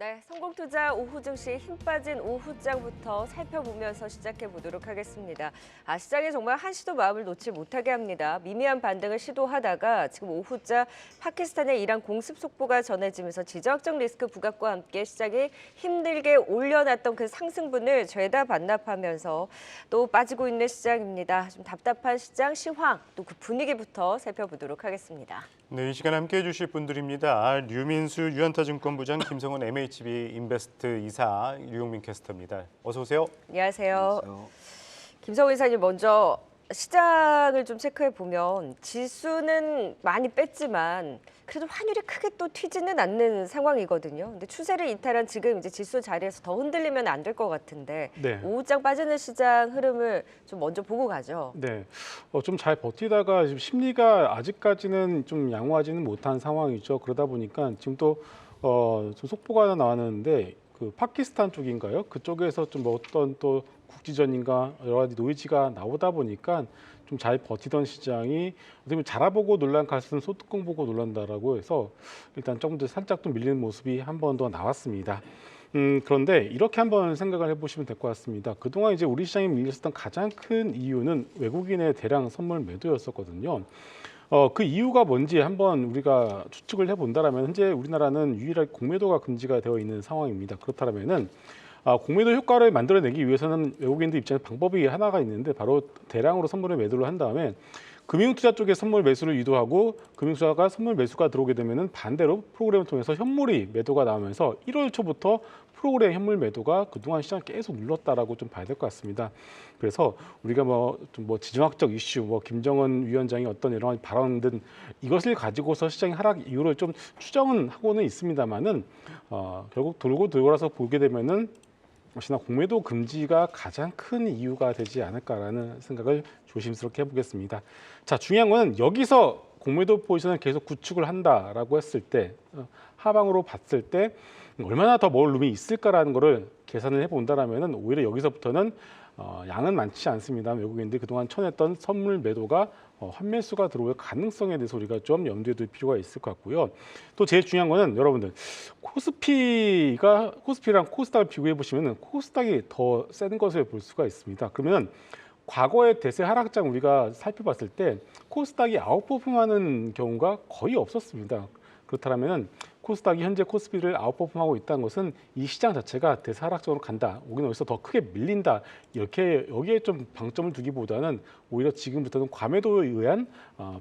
네, 성공투자 오후 증시 힘 빠진 오후장부터 살펴보면서 시작해 보도록 하겠습니다. 시장이 정말 한시도 마음을 놓지 못하게 합니다. 미미한 반등을 시도하다가 지금 오후자 파키스탄의 이란 공습 속보가 전해지면서 지정학적 리스크 부각과 함께 시장이 힘들게 올려놨던 그 상승분을 죄다 반납하면서 또 빠지고 있는 시장입니다. 좀 답답한 시장 시황, 또 그 분위기부터 살펴보도록 하겠습니다. 네, 이 시간 함께해 주실 분들입니다. 류민수 유한타증권부장, 김성원 MHB 인베스트 이사, 류용민 캐스터입니다. 어서 오세요. 안녕하세요. 김성훈 이사님, 먼저 시장을 좀 체크해 보면 지수는 많이 뺐지만 그래도 환율이 크게 또 튀지는 않는 상황이거든요. 근데 추세를 이탈한 지금 이제 지수 자리에서 더 흔들리면 안 될 것 같은데 네. 오후장 빠지는 시장 흐름을 좀 먼저 보고 가죠. 네, 좀 잘 버티다가 지금 심리가 아직까지는 좀 양호하지는 못한 상황이죠. 그러다 보니까 지금 또 좀 속보가 하나 나왔는데 그 파키스탄 쪽인가요? 그쪽에서 좀 어떤 또 국지전인가 여러 가지 노이즈가 나오다 보니까 좀 잘 버티던 시장이 어떻게 보면 자라보고 놀란 갓은 소뚜껑 보고 놀란다라고 해서 일단 조금 더 살짝 좀 밀리는 모습이 한 번 더 나왔습니다. 그런데 이렇게 한번 생각을 해보시면 될 것 같습니다. 그동안 이제 우리 시장이 밀렸었던 가장 큰 이유는 외국인의 대량 선물 매도였었거든요. 그 이유가 뭔지 한번 우리가 추측을 해본다라면 현재 우리나라는 유일하게 공매도가 금지가 되어 있는 상황입니다. 그렇다면은 공매도 효과를 만들어내기 위해서는 외국인들 입장에 방법이 하나가 있는데 바로 대량으로 선물을 매도를 한 다음에 금융투자 쪽에 선물 매수를 유도하고 금융투자가 선물 매수가 들어오게 되면은 반대로 프로그램을 통해서 현물이 매도가 나오면서 1월 초부터 프로그램 현물 매도가 그동안 시장을 계속 눌렀다라고 좀 봐야 될 것 같습니다. 그래서 우리가 좀 지정학적 이슈, 김정은 위원장이 어떤 여러 가지 발언 등 이것을 가지고서 시장의 하락 이유를 좀 추정은 하고는 있습니다만은 결국 돌고 돌아서 보게 되면은 역시나 공매도 금지가 가장 큰 이유가 되지 않을까라는 생각을 조심스럽게 해보겠습니다. 자, 중요한 거는 여기서 공매도 포지션을 계속 구축을 한다라고 했을 때 하방으로 봤을 때 얼마나 더 먹을 룸이 있을까라는 거를 계산을 해본다라면은 오히려 여기서부터는 양은 많지 않습니다. 외국인들이 그동안 쳐냈던 선물 매도가 환매수가 들어올 가능성에 대해서 우리가 좀 염두에 둘 필요가 있을 것 같고요. 또 제일 중요한 거는 여러분들 코스피랑 코스닥을 비교해 보시면은 코스닥이 더 센 것을 볼 수가 있습니다. 그러면 과거의 대세 하락장 우리가 살펴봤을 때 코스닥이 아웃퍼폼하는 경우가 거의 없었습니다. 그렇다면 코스닥이 현재 코스피를 아웃퍼폼하고 있다는 것은 이 시장 자체가 대세 하락적으로 간다. 오긴 어디서 더 크게 밀린다. 이렇게 여기에 좀 방점을 두기보다는 오히려 지금부터는 과매도에 의한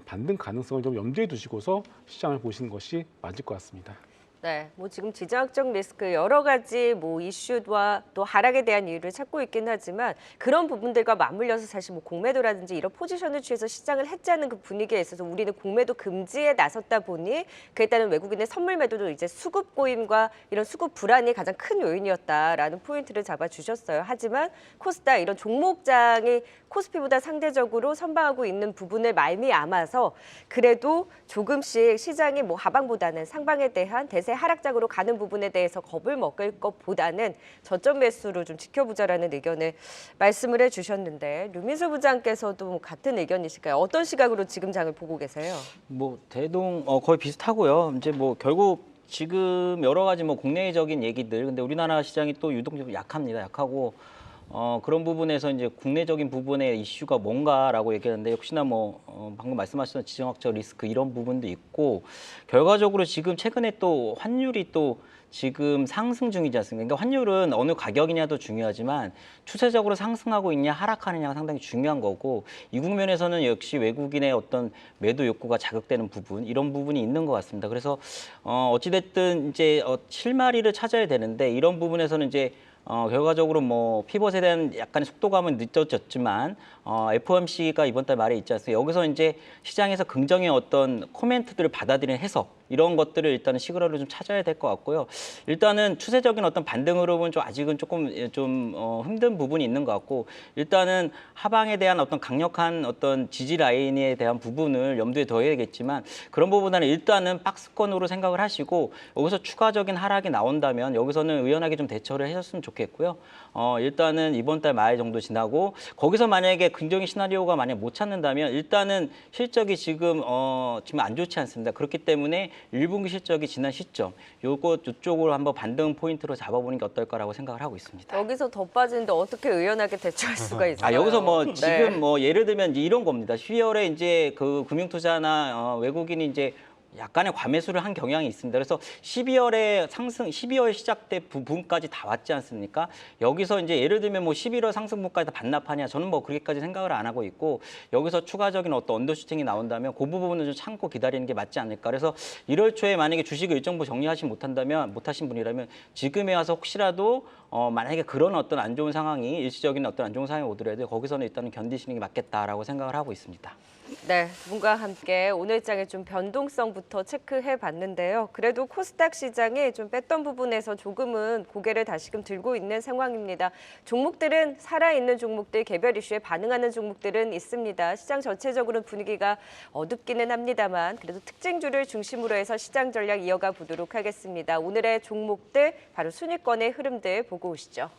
반등 가능성을 좀 염두에 두시고서 시장을 보시는 것이 맞을 것 같습니다. 네, 지금 지정학적 리스크 여러 가지 이슈와 또 하락에 대한 이유를 찾고 있긴 하지만 그런 부분들과 맞물려서 사실 공매도라든지 이런 포지션을 취해서 시장을 해지하는 그 분위기에 있어서 우리는 공매도 금지에 나섰다 보니 그에 따른 외국인의 선물 매도도 이제 수급 고임과 이런 수급 불안이 가장 큰 요인이었다라는 포인트를 잡아주셨어요. 하지만 코스닥 이런 종목장이 코스피보다 상대적으로 선방하고 있는 부분을 말미암아서 그래도 조금씩 시장이 하방보다는 상방에 대한 대세 하락장으로 가는 부분에 대해서 겁을 먹을 것보다는 저점 매수로 좀 지켜보자라는 의견을 말씀을 해주셨는데 류민수 부장께서도 같은 의견이실까요? 어떤 시각으로 지금 장을 보고 계세요? 대동 거의 비슷하고요. 이제 결국 지금 여러 가지 국내적인 얘기들, 근데 우리나라 시장이 또 유동적으로 약하고 그런 부분에서 이제 국내적인 부분의 이슈가 뭔가라고 얘기하는데 역시나 방금 말씀하셨던 지정학적 리스크 이런 부분도 있고 결과적으로 지금 최근에 또 환율이 또 지금 상승 중이지 않습니까? 그러니까 환율은 어느 가격이냐도 중요하지만 추세적으로 상승하고 있냐 하락하느냐가 상당히 중요한 거고 이 국면에서는 역시 외국인의 어떤 매도 욕구가 자극되는 부분 이런 부분이 있는 것 같습니다. 그래서 어찌됐든 이제 실마리를 찾아야 되는데 이런 부분에서는 이제 결과적으로 피벗에 대한 약간의 속도감은 늦어졌지만 FOMC가 이번 달 말에 있지 않습니까? 여기서 이제 시장에서 긍정의 어떤 코멘트들을 받아들이는 해석 이런 것들을 일단은 시그널을 좀 찾아야 될 것 같고요. 일단은 추세적인 어떤 반등 흐름은 아직은 조금 힘든 부분이 있는 것 같고 일단은 하방에 대한 어떤 강력한 어떤 지지 라인에 대한 부분을 염두에 둬야겠지만 그런 부분보다는 일단은 박스권으로 생각을 하시고 여기서 추가적인 하락이 나온다면 여기서는 의연하게 좀 대처를 하셨으면 좋겠고요. 일단은 이번 달 말 정도 지나고 거기서 만약에 긍정의 시나리오가 만약 못 찾는다면 일단은 실적이 지금 안 좋지 않습니다. 그렇기 때문에 1분기 실적이 지난 시점 이쪽으로 한번 반등 포인트로 잡아보는 게 어떨까라고 생각을 하고 있습니다. 여기서 더 빠지는데 어떻게 의연하게 대처할 수가 있어요? 여기서 뭐 네. 지금 뭐 예를 들면 이제 이런 겁니다. 12월에 이제 그 금융투자나 외국인이 이제 약간의 과매수를 한 경향이 있습니다. 그래서 12월에 상승, 12월 시작 때 부분까지 다 왔지 않습니까? 여기서 이제 예를 들면 뭐 11월 상승분까지 다 반납하냐? 저는 뭐 그렇게까지 생각을 안 하고 있고 여기서 추가적인 어떤 언더슈팅이 나온다면 그 부분은 좀 참고 기다리는 게 맞지 않을까? 그래서 1월 초에 만약에 주식을 일정 부분 정리하지 못하신 분이라면 지금에 와서 혹시라도 만약에 그런 어떤 안 좋은 상황이 일시적인 어떤 안 좋은 상황이 오더라도 거기서는 일단은 견디시는 게 맞겠다라고 생각을 하고 있습니다. 네, 두 분과 함께 오늘장의 좀 변동성부터 체크해 봤는데요. 그래도 코스닥 시장이 좀 뺐던 부분에서 조금은 고개를 다시금 들고 있는 상황입니다. 종목들은 살아있는 종목들, 개별 이슈에 반응하는 종목들은 있습니다. 시장 전체적으로는 분위기가 어둡기는 합니다만 그래도 특징주를 중심으로 해서 시장 전략 이어가 보도록 하겠습니다. 오늘의 종목들, 바로 순위권의 흐름들 보고 오시죠.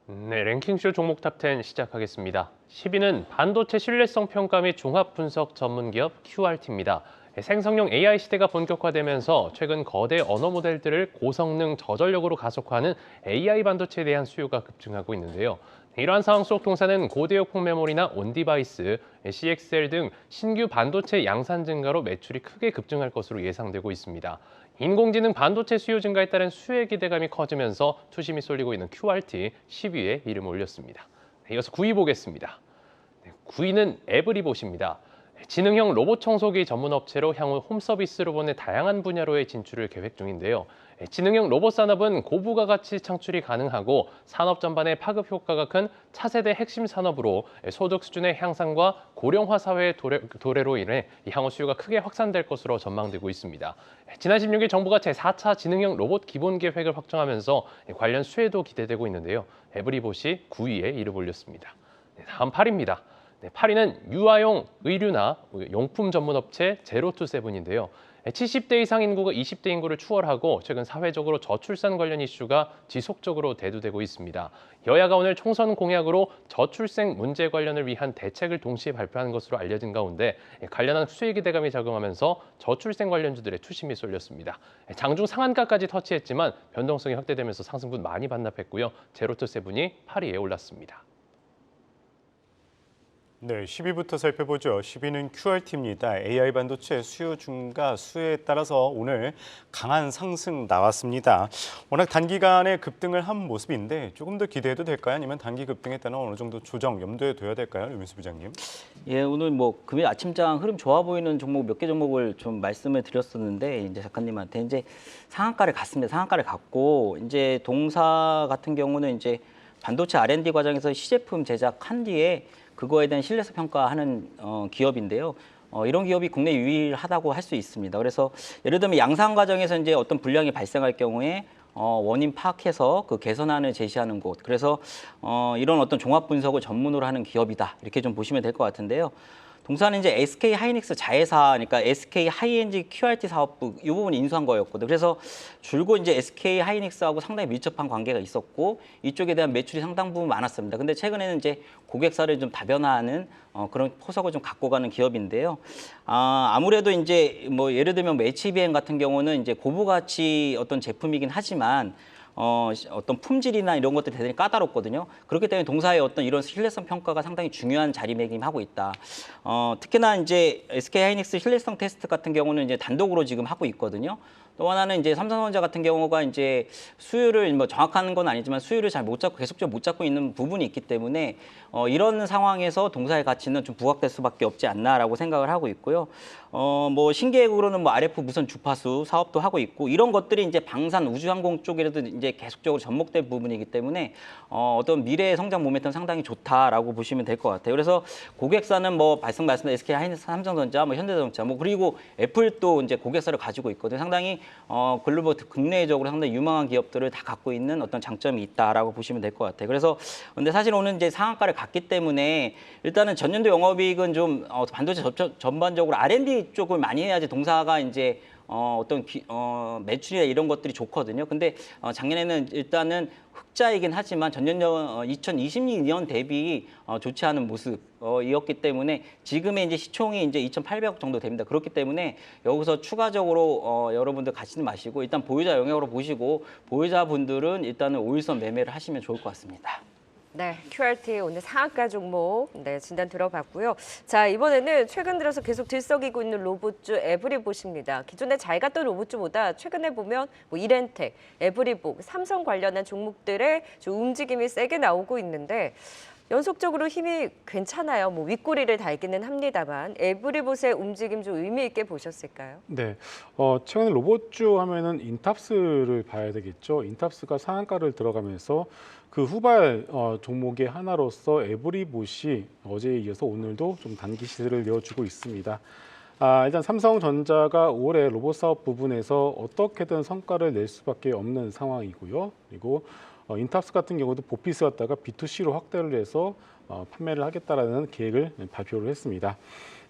네, 랭킹쇼 종목 탑10 시작하겠습니다. 10위는 반도체 신뢰성 평가 및 종합 분석 전문 기업 QRT입니다. 생성용 AI 시대가 본격화되면서 최근 거대 언어 모델들을 고성능 저전력으로 가속화하는 AI 반도체에 대한 수요가 급증하고 있는데요. 이러한 상황 속 동사는 고대역 폭메모리나 온디바이스, CXL 등 신규 반도체 양산 증가로 매출이 크게 급증할 것으로 예상되고 있습니다. 인공지능 반도체 수요 증가에 따른 수혜 기대감이 커지면서 투심이 쏠리고 있는 QRT 10위에 이름을 올렸습니다. 이어서 9위 보겠습니다. 9위는 에브리봇입니다. 지능형 로봇 청소기 전문 업체로 향후 홈서비스 로봇의 다양한 분야로의 진출을 계획 중인데요. 지능형 로봇 산업은 고부가 가치 창출이 가능하고 산업 전반의 파급 효과가 큰 차세대 핵심 산업으로 소득 수준의 향상과 고령화 사회의 도래로 인해 향후 수요가 크게 확산될 것으로 전망되고 있습니다. 지난 16일 정부가 제4차 지능형 로봇 기본 계획을 확정하면서 관련 수혜도 기대되고 있는데요. 에브리봇이 9위에 이름을 올렸습니다. 다음 8위입니다. 8위는 유아용 의류나 용품 전문 업체 제로투세븐인데요. 70대 이상 인구가 20대 인구를 추월하고 최근 사회적으로 저출산 관련 이슈가 지속적으로 대두되고 있습니다. 여야가 오늘 총선 공약으로 저출생 문제 관련을 위한 대책을 동시에 발표한 것으로 알려진 가운데 관련한 수혜 기대감이 작용하면서 저출생 관련주들의 투심이 쏠렸습니다. 장중 상한가까지 터치했지만 변동성이 확대되면서 상승분 많이 반납했고요. 제로투세븐이 8위에 올랐습니다. 네, 10위부터 살펴보죠. 10위는 QRT입니다. AI 반도체 수요 증가 수혜에 따라서 오늘 강한 상승 나왔습니다. 워낙 단기간에 급등을 한 모습인데 조금 더 기대해도 될까요? 아니면 단기 급등에 따른 어느 정도 조정 염두에 둬야 될까요? 류민수 부장님. 예, 오늘 뭐 금일 아침장 흐름 좋아 보이는 종목 몇 개 종목을 좀 말씀을 드렸었는데 이제 작가님한테 이제 상한가를 갔습니다. 상한가를 갔고 이제 동사 같은 경우는 이제 반도체 R&D 과정에서 시제품 제작한 뒤에 그거에 대한 신뢰성 평가하는 기업인데요. 이런 기업이 국내 유일하다고 할 수 있습니다. 그래서 예를 들면 양산 과정에서 이제 어떤 불량이 발생할 경우에 원인 파악해서 그 개선안을 제시하는 곳. 그래서 이런 어떤 종합 분석을 전문으로 하는 기업이다. 이렇게 좀 보시면 될 것 같은데요. 동사는 이제 SK 하이닉스 자회사, 그러니까 SK 하이엔지 QRT 사업부 이 부분 인수한 거였거든요. 그래서 줄곧 이제 SK 하이닉스하고 상당히 밀접한 관계가 있었고 이쪽에 대한 매출이 상당 부분 많았습니다. 근데 최근에는 이제 고객사를 좀 다변화하는 그런 포석을 좀 갖고 가는 기업인데요. 아무래도 이제 뭐 예를 들면 HBM 같은 경우는 이제 고부가치 어떤 제품이긴 하지만 어떤 품질이나 이런 것들이 대단히 까다롭거든요. 그렇기 때문에 동사의 어떤 이런 신뢰성 평가가 상당히 중요한 자리매김하고 있다. 특히나 이제 SK 하이닉스 신뢰성 테스트 같은 경우는 이제 단독으로 지금 하고 있거든요. 또 하나는 이제 삼성전자 같은 경우가 이제 수율을 뭐 정확한 건 아니지만 수율을 잘 못 잡고 계속적으로 못 잡고 있는 부분이 있기 때문에 이런 상황에서 동사의 가치는 좀 부각될 수밖에 없지 않나라고 생각을 하고 있고요. 뭐 신계획으로는 뭐 RF 무선 주파수 사업도 하고 있고 이런 것들이 이제 방산 우주항공 쪽에도 이제 계속적으로 접목될 부분이기 때문에 어떤 미래의 성장 모멘텀 상당히 좋다라고 보시면 될 것 같아요. 그래서 고객사는 뭐 말씀드린 SK 하이닉스, 삼성전자, 뭐 현대자동차, 뭐 그리고 애플도 이제 고객사를 가지고 있거든요. 상당히 글로벌 국내적으로 상당히 유망한 기업들을 다 갖고 있는 어떤 장점이 있다라고 보시면 될 것 같아요. 그래서 근데 사실 오늘 이제 상한가를 갔기 때문에 일단은 전년도 영업이익은 좀 반도체 전반적으로 R&D 쪽을 많이 해야지 동사가 이제 매출이나 이런 것들이 좋거든요. 근데 작년에는 일단은 흑자이긴 하지만 전년 2022년 대비 좋지 않은 모습이었기 때문에 지금의 이제 시총이 이제 2,800억 정도 됩니다. 그렇기 때문에 여기서 추가적으로 여러분들 가시는 마시고 일단 보유자 영역으로 보시고 보유자분들은 일단은 5일선 매매를 하시면 좋을 것 같습니다. 네, QRT 오늘 상한가 종목 진단 들어봤고요. 자, 이번에는 최근 들어서 계속 들썩이고 있는 로봇주 에브리봇입니다. 기존에 잘 갔던 로봇주보다 최근에 보면 뭐 이렌텍, 에브리봇, 삼성 관련한 종목들의 좀 움직임이 세게 나오고 있는데 연속적으로 힘이 괜찮아요. 뭐 윗꼬리를 달기는 합니다만 에브리봇의 움직임 좀 의미 있게 보셨을까요? 네, 최근에 로봇주 하면은 인탑스를 봐야 되겠죠. 인탑스가 상한가를 들어가면서 그 후발 종목의 하나로서 에브리봇이 어제에 이어서 오늘도 좀 단기 시세를 이어주고 있습니다. 일단 삼성전자가 올해 로봇 사업 부분에서 어떻게든 성과를 낼 수밖에 없는 상황이고요. 그리고 인탑스 같은 경우도 보피스 갖다가 B2C로 확대를 해서 판매를 하겠다라는 계획을 발표를 했습니다.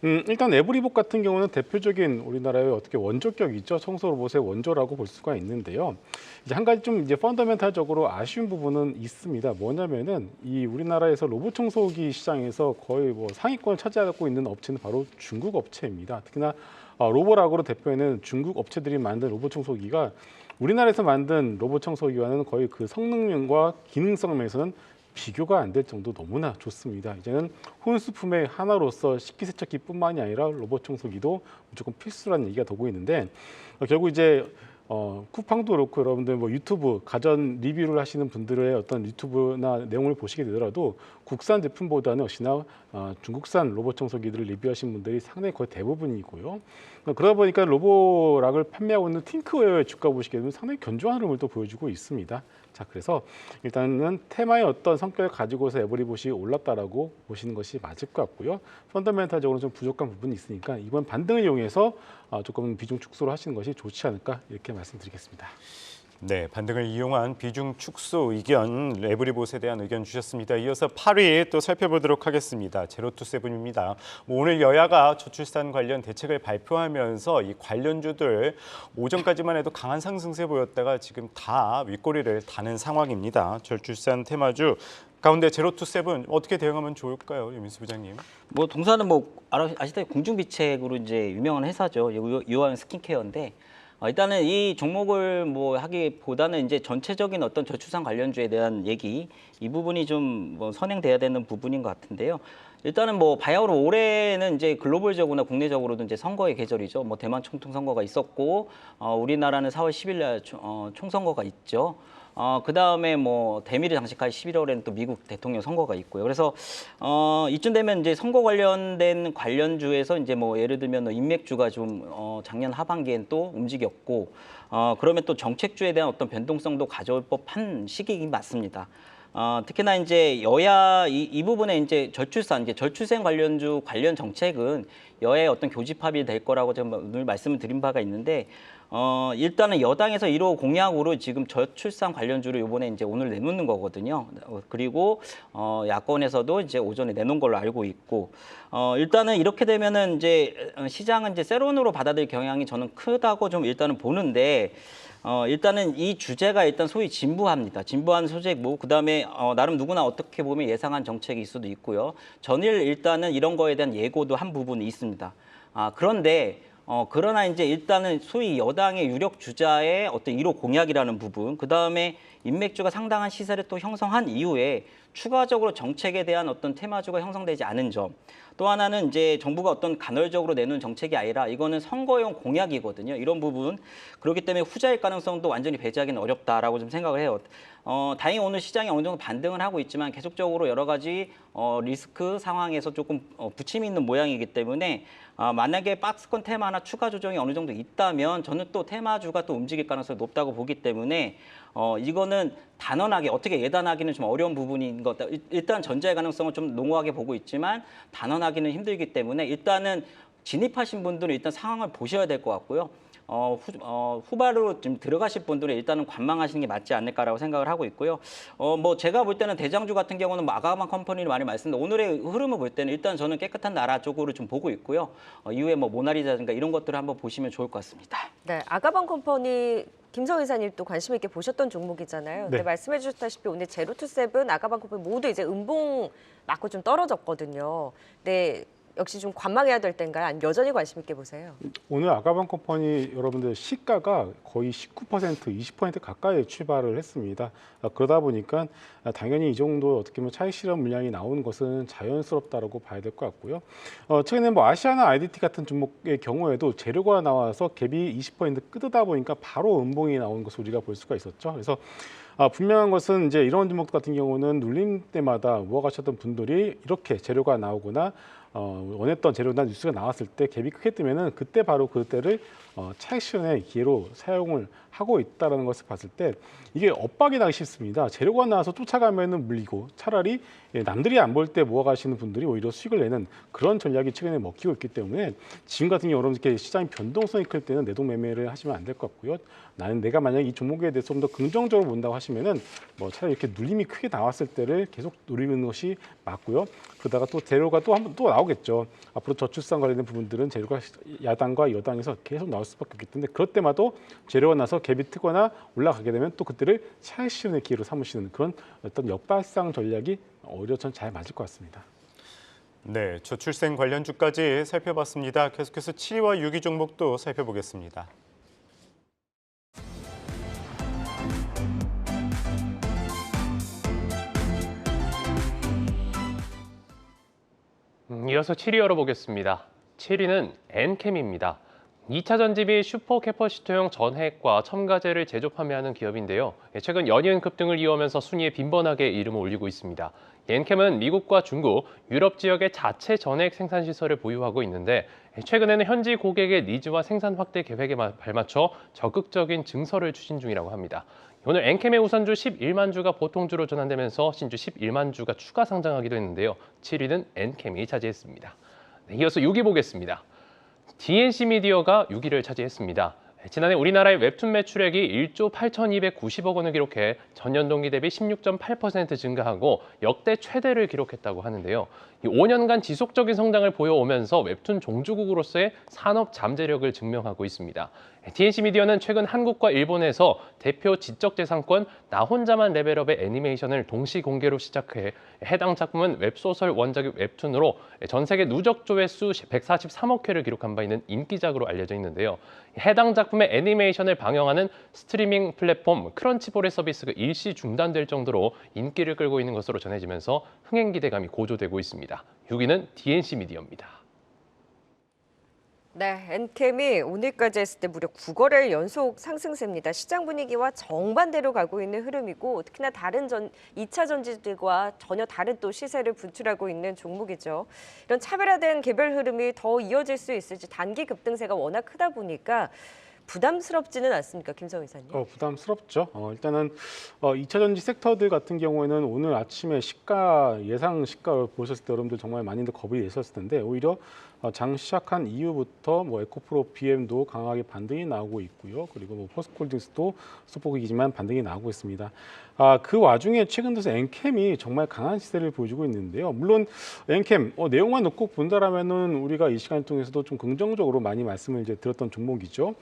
일단 에브리봇 같은 경우는 대표적인 우리나라의 어떻게 원조격이죠. 청소 로봇의 원조라고 볼 수가 있는데요. 이제 한 가지 좀 이제 펀더멘탈적으로 아쉬운 부분은 있습니다. 뭐냐면은 이 우리나라에서 로봇 청소기 시장에서 거의 뭐 상위권을 차지하고 있는 업체는 바로 중국 업체입니다. 특히나 로보락으로 대표하는 중국 업체들이 만든 로봇 청소기가 우리나라에서 만든 로봇 청소기와는 거의 그 성능면과 기능성 면에서는 비교가 안 될 정도 너무나 좋습니다. 이제는 혼수품의 하나로서 식기세척기뿐만이 아니라 로봇 청소기도 무조건 필수라는 얘기가 도고 있는데 결국 이제 쿠팡도 그렇고 여러분들 뭐 유튜브 가전 리뷰를 하시는 분들의 어떤 유튜브나 내용을 보시게 되더라도 국산 제품보다는 역시나 중국산 로봇 청소기들을 리뷰하신 분들이 상당히 거의 대부분이고요. 그러다 보니까 로보락을 판매하고 있는 팅크웨어의 주가 보시게 되면 상당히 견조한 흐름을 또 보여주고 있습니다. 자, 그래서 일단은 테마의 어떤 성격을 가지고서 에브리봇이 올랐다라고 보시는 것이 맞을 것 같고요. 펀더멘탈적으로 좀 부족한 부분이 있으니까 이번 반등을 이용해서 조금 비중 축소를 하시는 것이 좋지 않을까 이렇게 말씀드리겠습니다. 네, 반등을 이용한 비중 축소 의견, 에브리봇에 대한 의견 주셨습니다. 이어서 8위 또 살펴보도록 하겠습니다. 제로투세븐입니다. 오늘 여야가 저출산 관련 대책을 발표하면서 이 관련주들 오전까지만 해도 강한 상승세 보였다가 지금 다 윗꼬리를 다는 상황입니다. 저출산 테마주 가운데 제로투세븐 어떻게 대응하면 좋을까요, 유민수 부장님? 뭐 동사는 뭐 아시다시피 공중비책으로 이제 유명한 회사죠. 유아용 스킨케어인데 일단은 이 종목을 뭐 하기보다는 이제 전체적인 어떤 저출산 관련주에 대한 얘기 이 부분이 좀 뭐 선행돼야 되는 부분인 것 같은데요. 일단은 뭐 바야흐로 올해는 이제 글로벌적으로나 국내적으로도 이제 선거의 계절이죠. 뭐 대만 총통 선거가 있었고 우리나라는 4월 10일 날 총선거가 있죠. 그다음에 뭐 대미를 장식할 11월에는 또 미국 대통령 선거가 있고요. 그래서 이쯤 되면 이제 선거 관련된 관련주에서 이제 뭐 예를 들면 인맥주가 좀 작년 하반기엔 또 움직였고 그러면 또 정책주에 대한 어떤 변동성도 가져올 법한 시기이긴 맞습니다. 특히나 이제 여야 이 부분에 이제 저출생 관련주 관련 정책은 여야의 어떤 교집합이 될 거라고 제가 오늘 말씀을 드린 바가 있는데 일단은 여당에서 1호 공약으로 지금 저출산 관련주를 이번에 이제 오늘 내놓는 거거든요. 그리고 야권에서도 이제 오전에 내놓은 걸로 알고 있고 일단은 이렇게 되면은 이제 시장은 이제 세론으로 받아들일 경향이 저는 크다고 좀 일단은 보는데. 일단은 이 주제가 일단 소위 진부합니다. 진부한 소재 그다음에 나름 누구나 어떻게 보면 예상한 정책일 수도 있고요. 전일 일단은 이런 거에 대한 예고도 한 부분이 있습니다. 그런데 그러나 이제 일단은 소위 여당의 유력 주자의 어떤 1호 공약이라는 부분, 그다음에 인맥주가 상당한 시세를 또 형성한 이후에 추가적으로 정책에 대한 어떤 테마주가 형성되지 않은 점. 또 하나는 이제 정부가 어떤 간헐적으로 내놓은 정책이 아니라 이거는 선거용 공약이거든요. 이런 부분. 그렇기 때문에 후자일 가능성도 완전히 배제하기는 어렵다라고 좀 생각을 해요. 다행히 오늘 시장이 어느 정도 반등을 하고 있지만 계속적으로 여러 가지 리스크 상황에서 조금 부침이 있는 모양이기 때문에 만약에 박스권 테마나 추가 조정이 어느 정도 있다면 저는 또 테마주가 또 움직일 가능성이 높다고 보기 때문에 이거는 단언하게 어떻게 예단하기는 좀 어려운 부분인 것 같다. 일단 전자의 가능성을 좀 농후하게 보고 있지만 단언하기는 힘들기 때문에 일단은 진입하신 분들은 일단 상황을 보셔야 될 것 같고요. 후바로 좀 들어가실 분들은 일단은 관망하시는 게 맞지 않을까라고 생각을 하고 있고요. 뭐 제가 볼 때는 대장주 같은 경우는 뭐 아가방 컴퍼니를 많이 말씀드렸는데 오늘의 흐름을 볼 때는 일단 저는 깨끗한 나라 쪽으로 좀 보고 있고요. 이후에 뭐 모나리자든가 이런 것들을 한번 보시면 좋을 것 같습니다. 네, 아가방 컴퍼니 김성 이사님 또 관심 있게 보셨던 종목이잖아요. 근데 네. 말씀해 주셨다시피 오늘 제로투세븐, 아가방 컴퍼니 모두 이제 음봉 맞고 좀 떨어졌거든요. 네, 역시 좀 관망해야 될 때인가요? 아니면 여전히 관심 있게 보세요? 오늘 아가방 컴퍼니 여러분들 시가가 거의 19%, 20% 가까이 출발을 했습니다. 그러다 보니까 당연히 이 정도 어떻게 보면 차익 실현 물량이 나오는 것은 자연스럽다라고 봐야 될 것 같고요. 최근에 뭐 아시아나 IDT 같은 종목의 경우에도 재료가 나와서 갭이 20% 끄다 보니까 바로 음봉이 나오는 것을 우리가 볼 수가 있었죠. 그래서 분명한 것은 이제 이런 종목 같은 경우는 눌림 때마다 모아가셨던 분들이 이렇게 재료가 나오거나 원했던 재료나 뉴스가 나왔을 때 갭이 크게 뜨면은 그때 바로 그때를 차익 실현의 기회로 사용을 하고 있다는 것을 봤을 때 이게 엇박이 나기 쉽습니다. 재료가 나와서 쫓아가면은 물리고 차라리 남들이 안 볼 때 모아가시는 분들이 오히려 수익을 내는 그런 전략이 최근에 먹히고 있기 때문에 지금 같은 경우 여러분 이렇게 시장이 변동성이 클 때는 내동 매매를 하시면 안 될 것 같고요. 나는 내가 만약 이 종목에 대해서 좀 더 긍정적으로 본다고 하시면은 뭐 차라리 이렇게 눌림이 크게 나왔을 때를 계속 노리는 것이 맞고요. 그러다가 또 재료가 또 한 번 또 나오겠죠. 앞으로 저출산 관련된 부분들은 재료가 야당과 여당에서 계속 나올 수밖에 없기 때문에 그럴 때마다 재료가 나서 갭이 트거나 올라가게 되면 또 그때를 차익 실현의 기회로 삼으시는 그런 어떤 역발상 전략이 오히려 전 잘 맞을 것 같습니다. 네, 저출생 관련주까지 살펴봤습니다. 계속해서 7위와 6위 종목도 살펴보겠습니다. 이어서 7위 열어보겠습니다. 7위는 엔캠입니다. 2차 전지 슈퍼캐퍼시터용 전해액과 첨가제를 제조 판매하는 기업인데요. 최근 연이은 급등을 이어오면서 순위에 빈번하게 이름을 올리고 있습니다. 엔캠은 미국과 중국, 유럽 지역의 자체 전해액 생산 시설을 보유하고 있는데 최근에는 현지 고객의 니즈와 생산 확대 계획에 발맞춰 적극적인 증설을 추진 중이라고 합니다. 오늘 엔캠의 우선주 11만 주가 보통주로 전환되면서 신주 11만 주가 추가 상장하기도 했는데요. 7위는 엔캠이 차지했습니다. 네, 이어서 6위 보겠습니다. DNC 미디어가 6위를 차지했습니다. 지난해 우리나라의 웹툰 매출액이 1조 8,290억 원을 기록해 전년 동기 대비 16.8% 증가하고 역대 최대를 기록했다고 하는데요. 이 5년간 지속적인 성장을 보여오면서 웹툰 종주국으로서의 산업 잠재력을 증명하고 있습니다. DNC 미디어는 최근 한국과 일본에서 대표 지적재산권 나 혼자만 레벨업의 애니메이션을 동시 공개로 시작해 해당 작품은 웹소설 원작의 웹툰으로 전 세계 누적 조회수 143억 회를 기록한 바 있는 인기작으로 알려져 있는데요. 해당 작품의 애니메이션을 방영하는 스트리밍 플랫폼 크런치볼의 서비스가 일시 중단될 정도로 인기를 끌고 있는 것으로 전해지면서 흥행 기대감이 고조되고 있습니다. 6위는 DNC 미디어입니다. 네, 엔캠이 오늘까지 했을 때 무려 9거래일 연속 상승세입니다. 시장 분위기와 정반대로 가고 있는 흐름이고 특히나 다른 2차 전지들과 전혀 다른 또 시세를 분출하고 있는 종목이죠. 이런 차별화된 개별 흐름이 더 이어질 수 있을지 단기 급등세가 워낙 크다 보니까 부담스럽지는 않습니까, 김성 이사님? 부담스럽죠. 일단은 2차 전지 섹터들 같은 경우에는 오늘 아침에 예상 시가를 보셨을 때 여러분들 정말 많이들 겁이 내셨을 텐데 오히려 장 시작한 이후부터 뭐 에코프로 BM도 강하게 반등이 나오고 있고요. 그리고 뭐 포스코홀딩스도 소폭이지만 반등이 나오고 있습니다. 그 와중에 최근 들어서 엔캠이 정말 강한 시세를 보여주고 있는데요. 물론 엔캠 내용만 놓고 본다라면은 우리가 이 시간 통해서도 좀 긍정적으로 많이 말씀을 이제 드렸던 종목이죠.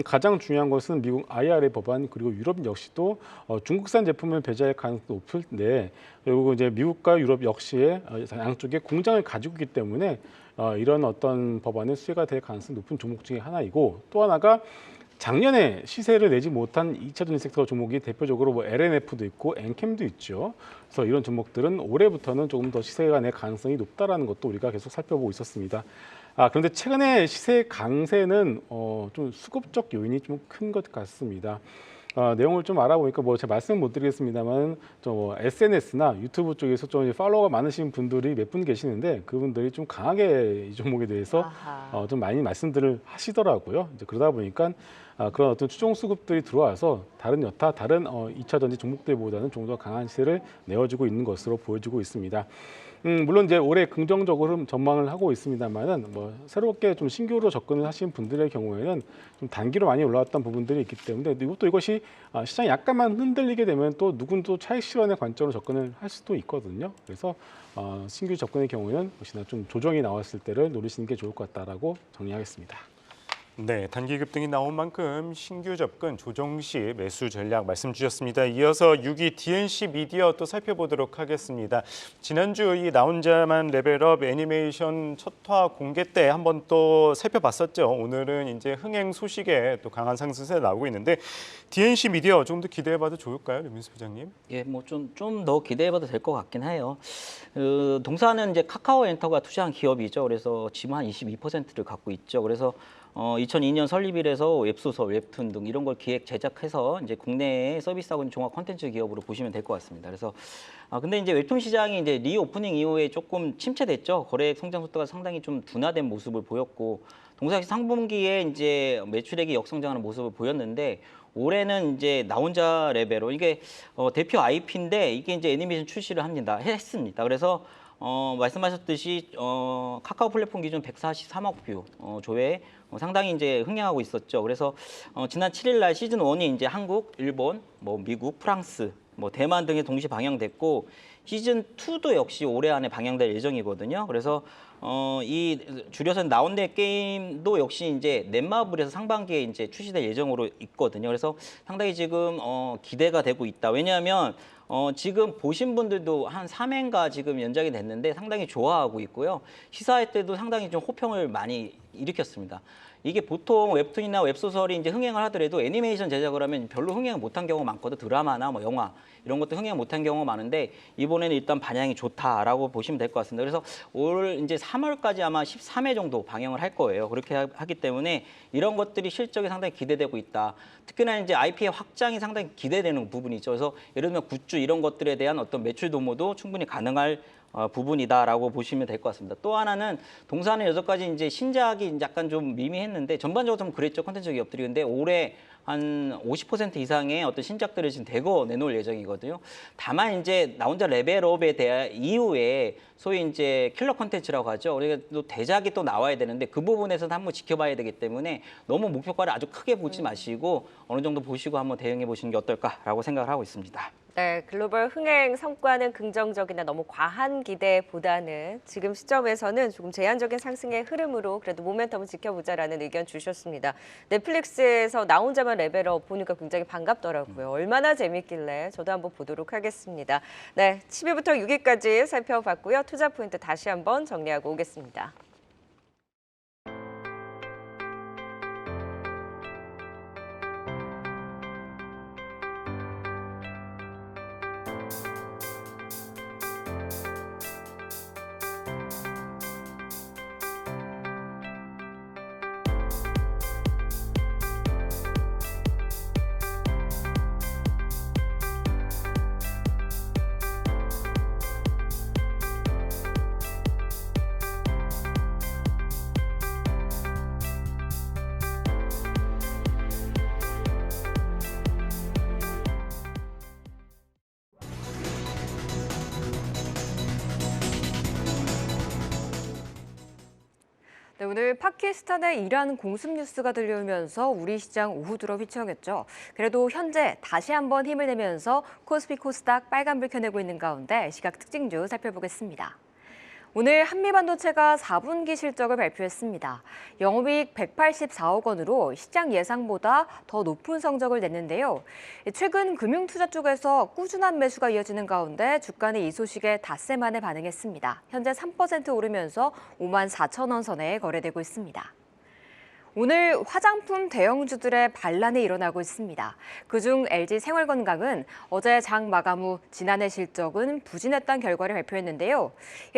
가장 중요한 것은 미국 IRA 법안 그리고 유럽 역시도 중국산 제품을 배제할 가능성이 높은데 그리고 이제 미국과 유럽 역시의 양쪽에 공장을 가지고 있기 때문에 이런 어떤 법안의 수혜가 될 가능성이 높은 종목 중에 하나이고 또 하나가 작년에 시세를 내지 못한 2차 전지 섹터 종목이 대표적으로 뭐 LNF도 있고 엔캠도 있죠. 그래서 이런 종목들은 올해부터는 조금 더 시세가 낼 가능성이 높다라는 것도 우리가 계속 살펴보고 있었습니다. 그런데 최근에 시세 강세는 좀 수급적 요인이 좀 큰 것 같습니다. 내용을 좀 알아보니까 뭐 제가 말씀 못 드리겠습니다만 SNS나 유튜브 쪽에서 좀 팔로워가 많으신 분들이 몇 분 계시는데 그분들이 좀 강하게 이 종목에 대해서 좀 많이 말씀들을 하시더라고요. 이제 그러다 보니까 그런 어떤 추종 수급들이 들어와서 다른 2차 전지 종목들보다는 좀 더 강한 시세를 내어주고 있는 것으로 보여지고 있습니다. 물론 이제 올해 긍정적으로 전망을 하고 있습니다만은 뭐 새롭게 좀 신규로 접근을 하신 분들의 경우에는 좀 단기로 많이 올라왔던 부분들이 있기 때문에 이것이 시장이 약간만 흔들리게 되면 또 누군도 차익 실현의 관점으로 접근을 할 수도 있거든요. 그래서 신규 접근의 경우에는 혹시나 좀 조정이 나왔을 때를 노리시는 게 좋을 것 같다라고 정리하겠습니다. 네, 단기 급등이 나온 만큼 신규 접근 조정 시 매수 전략 말씀 주셨습니다. 이어서 6위 DNC 미디어 또 살펴보도록 하겠습니다. 지난주 이 나 혼자만 레벨업 애니메이션 첫화 공개 때 한번 또 살펴봤었죠. 오늘은 이제 흥행 소식에 또 강한 상승세 나오고 있는데 DNC 미디어 좀 더 기대해봐도 좋을까요, 류민수 부장님? 예, 뭐 좀 더 기대해봐도 될 것 같긴 해요. 동사는 이제 카카오엔터가 투자한 기업이죠. 그래서 지분 한 22%를 갖고 있죠. 그래서 2002년 설립이라서 웹소설, 웹툰 등 이런 걸 기획 제작해서 이제 국내에 서비스하고 있는 종합 콘텐츠 기업으로 보시면 될 것 같습니다. 그래서 근데 이제 웹툰 시장이 이제 리오프닝 이후에 조금 침체됐죠. 거래액 성장 속도가 상당히 좀 둔화된 모습을 보였고 동사 역시 상분기에 이제 매출액이 역성장하는 모습을 보였는데 올해는 이제 나 혼자 레벨로 이게 대표 IP인데 이게 이제 애니메이션 출시를 했습니다. 그래서 말씀하셨듯이 카카오 플랫폼 기준 143억 뷰 조회 상당히 이제 흥행하고 있었죠. 그래서 지난 7일 날 시즌 1이 이제 한국, 일본, 뭐 미국, 프랑스, 뭐 대만 등에 동시 방영됐고 시즌 2도 역시 올해 안에 방영될 예정이거든요. 그래서 이 줄여서 나온데 게임도 역시 이제 넷마블에서 상반기에 이제 출시될 예정으로 있거든요. 그래서 상당히 지금 기대가 되고 있다. 왜냐하면 지금 보신 분들도 한 3회인가 지금 연장이 됐는데 상당히 좋아하고 있고요. 시사회 때도 상당히 좀 호평을 많이 일으켰습니다. 이게 보통 웹툰이나 웹소설이 이제 흥행을 하더라도 애니메이션 제작을 하면 별로 흥행을 못한 경우가 많거든. 드라마나 뭐 영화 이런 것도 흥행 못한 경우가 많은데 이번에는 일단 반향이 좋다라고 보시면 될 것 같습니다. 그래서 올 이제 3월까지 아마 13회 정도 방영을 할 거예요. 그렇게 하기 때문에 이런 것들이 실적이 상당히 기대되고 있다. 특히나 이제 IP의 확장이 상당히 기대되는 부분이죠. 그래서 예를 들면 굿즈 이런 것들에 대한 어떤 매출 도모도 충분히 가능할 부분이다라고 보시면 될 것 같습니다. 또 하나는 동사는 여전까지 이제 신작이 약간 좀 미미했는데 전반적으로 좀 그랬죠. 콘텐츠 기업들이. 근데 올해 한 50% 이상의 어떤 신작들을 지금 대거 내놓을 예정이거든요. 다만 이제 나 혼자 레벨업에 대한 이후에 소위 이제 킬러 콘텐츠라고 하죠. 우리가 또 대작이 또 나와야 되는데 그 부분에서는 한번 지켜봐야 되기 때문에 너무 목표가를 아주 크게 보지 마시고 어느 정도 보시고 한번 대응해 보시는 게 어떨까라고 생각을 하고 있습니다. 네, 글로벌 흥행 성과는 긍정적이나 너무 과한 기대보다는 지금 시점에서는 조금 제한적인 상승의 흐름으로 그래도 모멘텀을 지켜보자라는 의견 주셨습니다. 넷플릭스에서 나 혼자만 레벨업 보니까 굉장히 반갑더라고요. 얼마나 재밌길래 저도 한번 보도록 하겠습니다. 네, 10위부터 6위까지 살펴봤고요. 투자 포인트 다시 한번 정리하고 오겠습니다. 네, 오늘 파키스탄의 이란 공습 뉴스가 들려오면서 우리 시장 오후 들어 휘청였죠. 그래도 현재 다시 한번 힘을 내면서 코스피 코스닥 빨간불 켜내고 있는 가운데 시각 특징주 살펴보겠습니다. 오늘 한미반도체가 4분기 실적을 발표했습니다. 영업이익 184억 원으로 시장 예상보다 더 높은 성적을 냈는데요. 최근 금융투자 쪽에서 꾸준한 매수가 이어지는 가운데 주가는 이 소식에 닷새 만에 반응했습니다. 현재 3% 오르면서 5만 4천 원 선에 거래되고 있습니다. 오늘 화장품 대형주들의 반란이 일어나고 있습니다. 그중 LG 생활건강은 어제 장 마감 후 지난해 실적은 부진했다는 결과를 발표했는데요.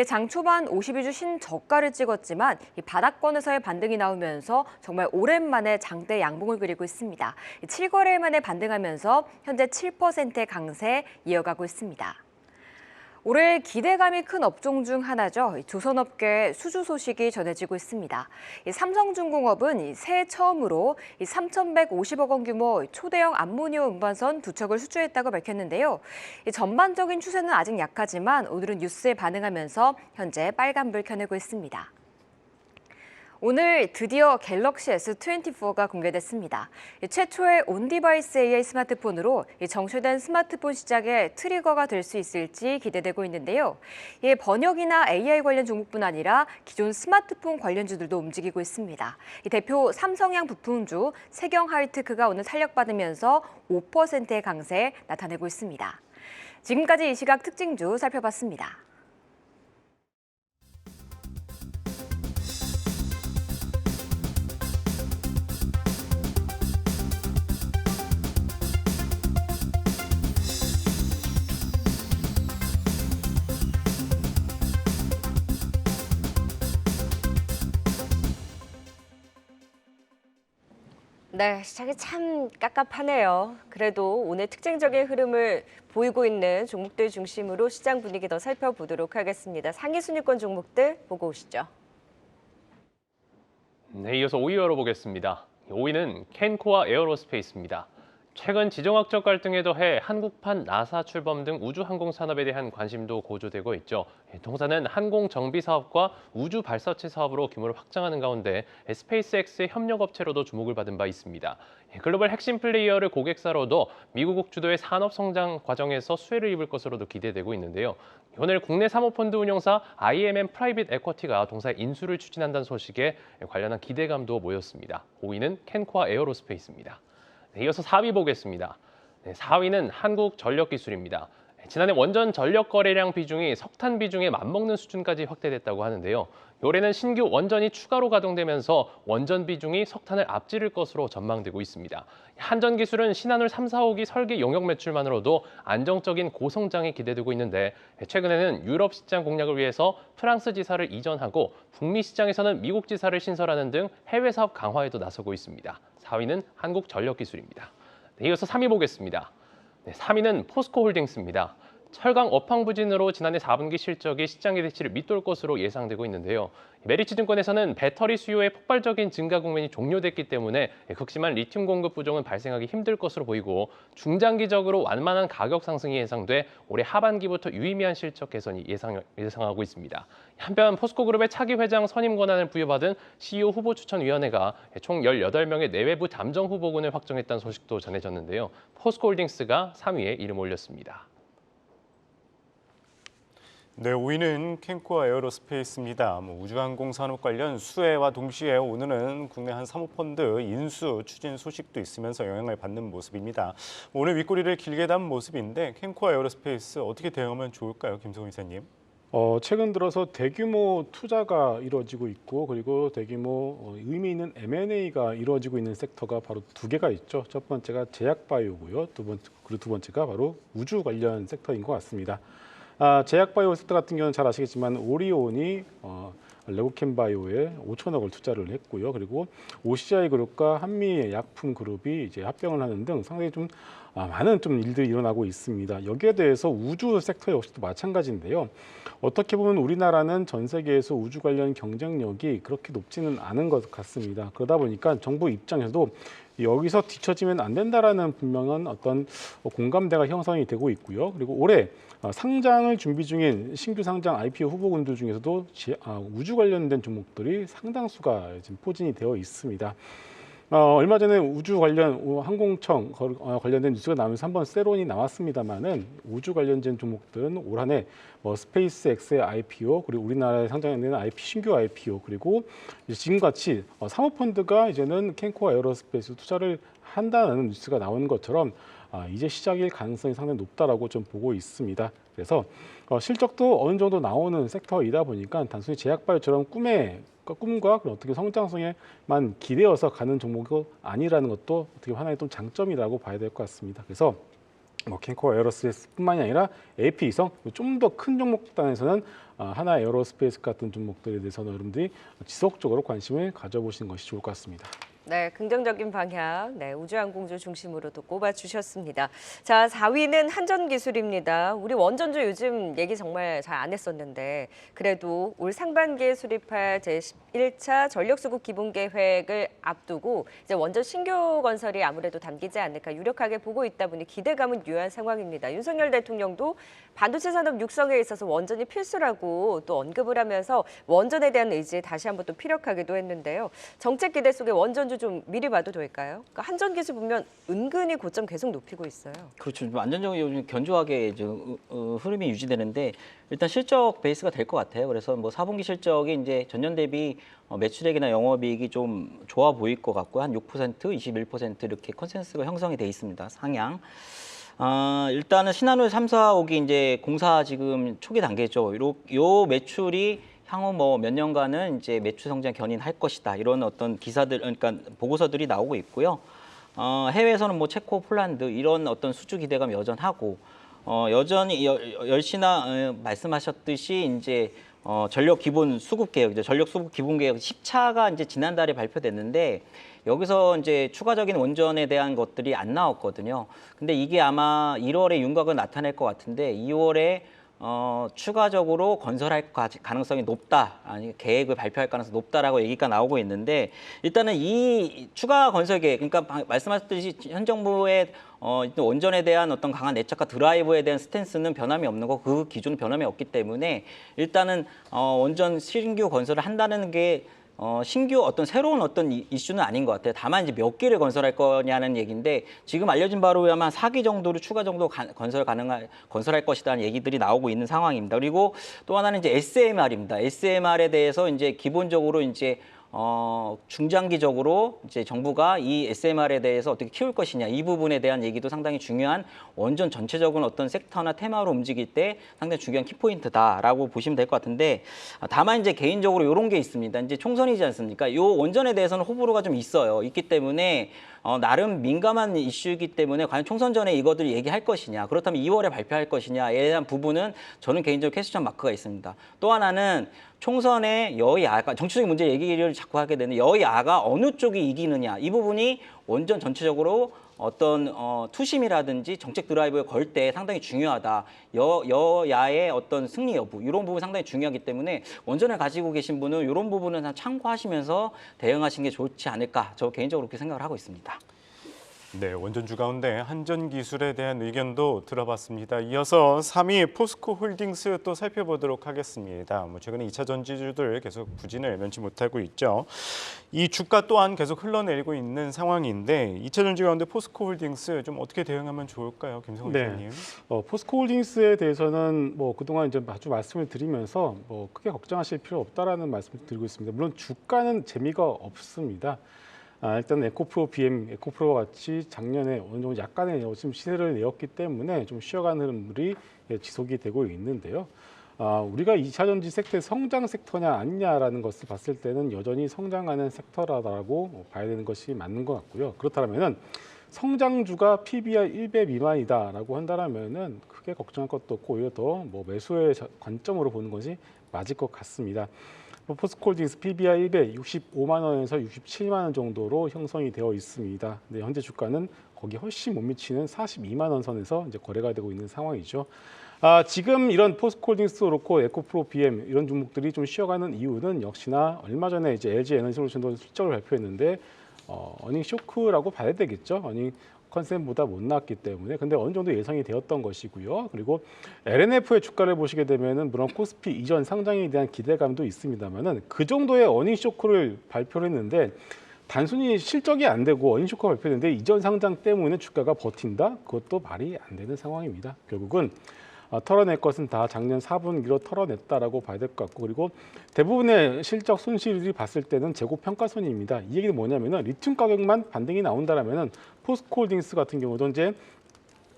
장 초반 52주 신저가를 찍었지만 바닥권에서의 반등이 나오면서 정말 오랜만에 장대 양봉을 그리고 있습니다. 7거래일 만에 반등하면서 현재 7%의 강세 이어가고 있습니다. 올해 기대감이 큰 업종 중 하나죠. 조선업계 수주 소식이 전해지고 있습니다. 삼성중공업은 새해 처음으로 3,150억 원 규모 초대형 암모니아 운반선 2척을 수주했다고 밝혔는데요. 전반적인 추세는 아직 약하지만 오늘은 뉴스에 반응하면서 현재 빨간불 켜내고 있습니다. 오늘 드디어 갤럭시 S24가 공개됐습니다. 최초의 온디바이스 AI 스마트폰으로 정체된 스마트폰 시작의 트리거가 될 수 있을지 기대되고 있는데요. 번역이나 AI 관련 종목뿐 아니라 기존 스마트폰 관련주들도 움직이고 있습니다. 대표 삼성양 부품주 세경하이테크가 오늘 탄력받으면서 5%의 강세 나타내고 있습니다. 지금까지 이 시각 특징주 살펴봤습니다. 네, 시작이 참 깝깝하네요. 그래도 오늘 특징적인 흐름을 보이고 있는 종목들 중심으로 시장 분위기 더 살펴보도록 하겠습니다. 상위 순위권 종목들 보고 오시죠. 네, 이어서 5위 열어보겠습니다. 5위는 캔코아 에어로스페이스입니다. 최근 지정학적 갈등에 더해 한국판 나사 출범 등 우주항공 산업에 대한 관심도 고조되고 있죠. 동사는 항공 정비 사업과 우주 발사체 사업으로 규모를 확장하는 가운데 스페이스X의 협력업체로도 주목을 받은 바 있습니다. 글로벌 핵심 플레이어를 고객사로도 미국 주도의 산업 성장 과정에서 수혜를 입을 것으로도 기대되고 있는데요. 오늘 국내 사모펀드 운용사 IMM 프라이빗 에쿼티가 동사의 인수를 추진한다는 소식에 관련한 기대감도 모였습니다. 5위는 캔코아 에어로스페이스입니다. 네, 이어서 4위 보겠습니다. 네, 4위는 한국전력기술입니다. 지난해 원전 전력 거래량 비중이 석탄 비중에 맞먹는 수준까지 확대됐다고 하는데요. 올해는 신규 원전이 추가로 가동되면서 원전 비중이 석탄을 앞지를 것으로 전망되고 있습니다. 한전기술은 신한울 3, 4호기 설계 용역 매출만으로도 안정적인 고성장이 기대되고 있는데 최근에는 유럽 시장 공략을 위해서 프랑스 지사를 이전하고 북미 시장에서는 미국 지사를 신설하는 등 해외 사업 강화에도 나서고 있습니다. 4위는 한국전력기술입니다. 네, 이어서 3위 보겠습니다. 네, 3위는 포스코홀딩스입니다. 철강 업황 부진으로 지난해 4분기 실적이 시장의 대치를 밑돌 것으로 예상되고 있는데요. 메리츠증권에서는 배터리 수요의 폭발적인 증가 국면이 종료됐기 때문에 극심한 리튬 공급 부족은 발생하기 힘들 것으로 보이고 중장기적으로 완만한 가격 상승이 예상돼 올해 하반기부터 유의미한 실적 개선이 예상하고 있습니다. 한편 포스코그룹의 차기 회장 선임 권한을 부여받은 CEO 후보 추천위원회가 총 18명의 내외부 담정 후보군을 확정했다는 소식도 전해졌는데요. 포스코홀딩스가 3위에 이름 올렸습니다. 네, 5위는 캔코아 에어로스페이스입니다. 우주항공 산업 관련 수혜와 동시에 오늘은 국내 한 사모펀드 인수 추진 소식도 있으면서 영향을 받는 모습입니다. 오늘 윗꼬리를 길게 단 모습인데 캔코아 에어로스페이스 어떻게 대응하면 좋을까요, 김성훈 이사님? 최근 들어서 대규모 투자가 이루어지고 있고 그리고 대규모 의미 있는 M&A가 이루어지고 있는 섹터가 바로 두 개가 있죠. 첫 번째가 제약바이오고요. 그리고 두 번째가 바로 우주 관련 섹터인 것 같습니다. 제약바이오 섹터 같은 경우는 잘 아시겠지만 오리온이 레고캠바이오에 5천억을 투자를 했고요. 그리고 OCI 그룹과 한미 약품 그룹이 이제 합병을 하는 등 상당히 좀 많은 좀 일들이 일어나고 있습니다. 여기에 대해서 우주 섹터 역시도 마찬가지인데요. 어떻게 보면 우리나라는 전 세계에서 우주 관련 경쟁력이 그렇게 높지는 않은 것 같습니다. 그러다 보니까 정부 입장에서도 여기서 뒤처지면 안 된다라는 분명한 어떤 공감대가 형성이 되고 있고요. 그리고 올해 상장을 준비 중인 신규 상장 IPO 후보군들 중에서도 우주 관련된 종목들이 상당수가 지금 포진이 되어 있습니다. 얼마 전에 우주 관련 항공청 관련된 뉴스가 나오면서 한번 세론이 나왔습니다만은 우주 관련된 종목들은 올 한 해 스페이스X의 IPO 그리고 우리나라에 상장되는 신규 IPO 그리고 지금같이 사모펀드가 이제는 캔코아 에어로스페이스 투자를 한다는 뉴스가 나오는 것처럼 이제 시작일 가능성이 상당히 높다라고 좀 보고 있습니다. 그래서 실적도 어느 정도 나오는 섹터이다 보니까 단순히 제약바이오처럼 꿈과 그런 어떻게 성장성에만 기대어서 가는 종목이 아니라는 것도 어떻게 하나의 또 장점이라고 봐야 될 것 같습니다. 그래서 캔코아 에어로스페이스뿐만이 아니라 AP이성 좀 더 큰 종목 단에서는 하나 에어로스페이스 같은 종목들에 대해서는 여러분들이 지속적으로 관심을 가져보시는 것이 좋을 것 같습니다. 네, 긍정적인 방향, 네, 우주항공주 중심으로 또 꼽아주셨습니다. 자, 4위는 한전기술입니다. 우리 원전주 요즘 얘기 정말 잘 안 했었는데 그래도 올 상반기에 수립할 제11차 전력수급 기본계획을 앞두고 이제 원전 신규 건설이 아무래도 담기지 않을까 유력하게 보고 있다 보니 기대감은 유효한 상황입니다. 윤석열 대통령도 반도체 산업 육성에 있어서 원전이 필수라고 또 언급을 하면서 원전에 대한 의지 다시 한번 또 피력하기도 했는데요. 정책 기대 속에 원전주 좀 미리 봐도 될까요? 그러니까 한전기술 보면 은근히 고점 계속 높이고 있어요. 그렇죠. 좀 안전적인 요즘 견조하게 이제 흐름이 유지되는데 일단 실적 베이스가 될 것 같아요. 그래서 뭐 4분기 실적이 이제 전년 대비 매출액이나 영업이익이 좀 좋아 보일 것 같고 한 6%, 21% 이렇게 컨센서스가 형성이 돼 있습니다. 상향. 일단은 신한울 3, 4호기 이제 공사 지금 초기 단계죠. 요 매출이 향후 뭐 몇 년간은 이제 매출 성장 견인할 것이다. 이런 어떤 기사들, 그러니까 보고서들이 나오고 있고요. 해외에서는 뭐 체코, 폴란드 이런 어떤 수주 기대감 여전하고 여전히 열시나 말씀하셨듯이 이제 전력 기본 수급 계획, 전력 수급 기본 계획 10차가 이제 지난달에 발표됐는데 여기서 이제 추가적인 원전에 대한 것들이 안 나왔거든요. 근데 이게 아마 1월에 윤곽을 나타낼 것 같은데 2월에 추가적으로 건설할 가능성이 높다, 아니 계획을 발표할 가능성이 높다라고 얘기가 나오고 있는데 일단은 이 추가 건설 계획, 그러니까 말씀하셨듯이 현 정부의 원전에 대한 어떤 강한 애착과 드라이브에 대한 스탠스는 변함이 없는 거, 그 기준은 변함이 없기 때문에 일단은 원전 신규 건설을 한다는 게 신규 어떤 새로운 어떤 이슈는 아닌 것 같아요. 다만 이제 몇 기를 건설할 거냐는 얘기인데 지금 알려진 바로 의하면 4기 정도를 추가 정도 건설할 것이라는 얘기들이 나오고 있는 상황입니다. 그리고 또 하나는 이제 SMR입니다. SMR에 대해서 이제 기본적으로 이제 중장기적으로 이제 정부가 이 SMR에 대해서 어떻게 키울 것이냐, 이 부분에 대한 얘기도 상당히 중요한 원전 전체적인 어떤 섹터나 테마로 움직일 때 상당히 중요한 키포인트다라고 보시면 될 것 같은데 다만 이제 개인적으로 이런 게 있습니다. 이제 총선이지 않습니까? 이 원전에 대해서는 호불호가 좀 있기 때문에 나름 민감한 이슈이기 때문에 과연 총선 전에 이것들을 얘기할 것이냐, 그렇다면 2월에 발표할 것이냐에 대한 부분은 저는 개인적으로 퀘스천 마크가 있습니다. 또 하나는 총선에 여야가 정치적인 문제 얘기를 자꾸 하게 되는 여야가 어느 쪽이 이기느냐, 이 부분이 원전 전체적으로 어떤 투심이라든지 정책 드라이브에 걸 때 상당히 중요하다. 여야의 어떤 승리 여부 이런 부분 상당히 중요하기 때문에 원전을 가지고 계신 분은 이런 부분은 참고하시면서 대응하시는 게 좋지 않을까, 저 개인적으로 그렇게 생각을 하고 있습니다. 네, 원전주 가운데 한전기술에 대한 의견도 들어봤습니다. 이어서 3위 포스코홀딩스 또 살펴보도록 하겠습니다. 최근에 2차 전지주들 계속 부진을 면치 못하고 있죠. 이 주가 또한 계속 흘러내리고 있는 상황인데 2차 전지 가운데 포스코홀딩스 좀 어떻게 대응하면 좋을까요, 김성훈 기자님? 포스코홀딩스에 대해서는 뭐 그동안 이제 자주 말씀을 드리면서 뭐 크게 걱정하실 필요 없다라는 말씀을 드리고 있습니다. 물론 주가는 재미가 없습니다. 일단 에코프로 BM, 에코프로와 같이 작년에 어느 정도 약간의 지금 시세를 내었기 때문에 좀 쉬어가는 흐름들이 지속이 되고 있는데요. 우리가 2차 전지 섹터의 성장 섹터냐 아니냐라는 것을 봤을 때는 여전히 성장하는 섹터라고 봐야 되는 것이 맞는 것 같고요. 그렇다면은 성장주가 PBR 1배 미만이다라고 한다면은 크게 걱정할 것도 없고 오히려 더 뭐 매수의 관점으로 보는 것이 맞을 것 같습니다. 포스코홀딩스 PBR 1배 65만 원에서 67만 원 정도로 형성이 되어 있습니다. 네, 현재 주가는 거기 훨씬 못 미치는 42만 원 선에서 이제 거래가 되고 있는 상황이죠. 지금 이런 포스코홀딩스도 그렇고 에코프로 BM 이런 종목들이 좀 쉬어가는 이유는 역시나 얼마 전에 이제 LG 에너지솔루션도 실적을 발표했는데 어닝 쇼크라고 봐야 되겠죠. 어닝 컨센보다 못 나왔기 때문에 근데 어느 정도 예상이 되었던 것이고요. 그리고 LNF의 주가를 보시게 되면은 물론 코스피 이전 상장에 대한 기대감도 있습니다만은 그 정도의 어닝 쇼크를 발표를 했는데 단순히 실적이 안 되고 어닝 쇼크가 발표했는데 이전 상장 때문에 주가가 버틴다? 그것도 말이 안 되는 상황입니다. 결국은 털어낼 것은 다 작년 4분기로 털어냈다라고 봐야 될 것 같고 그리고 대부분의 실적 손실이 봤을 때는 재고 평가손입니다. 이 얘기는 뭐냐면은 리튬 가격만 반등이 나온다라면은 포스코홀딩스 같은 경우도 이제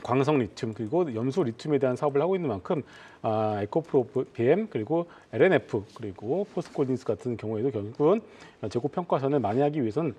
광석 리튬 그리고 염소 리튬에 대한 사업을 하고 있는 만큼 에코프로 BM 그리고 LNF 그리고 포스코홀딩스 같은 경우에도 결국은 재고 평가선을 만회하기 위해서는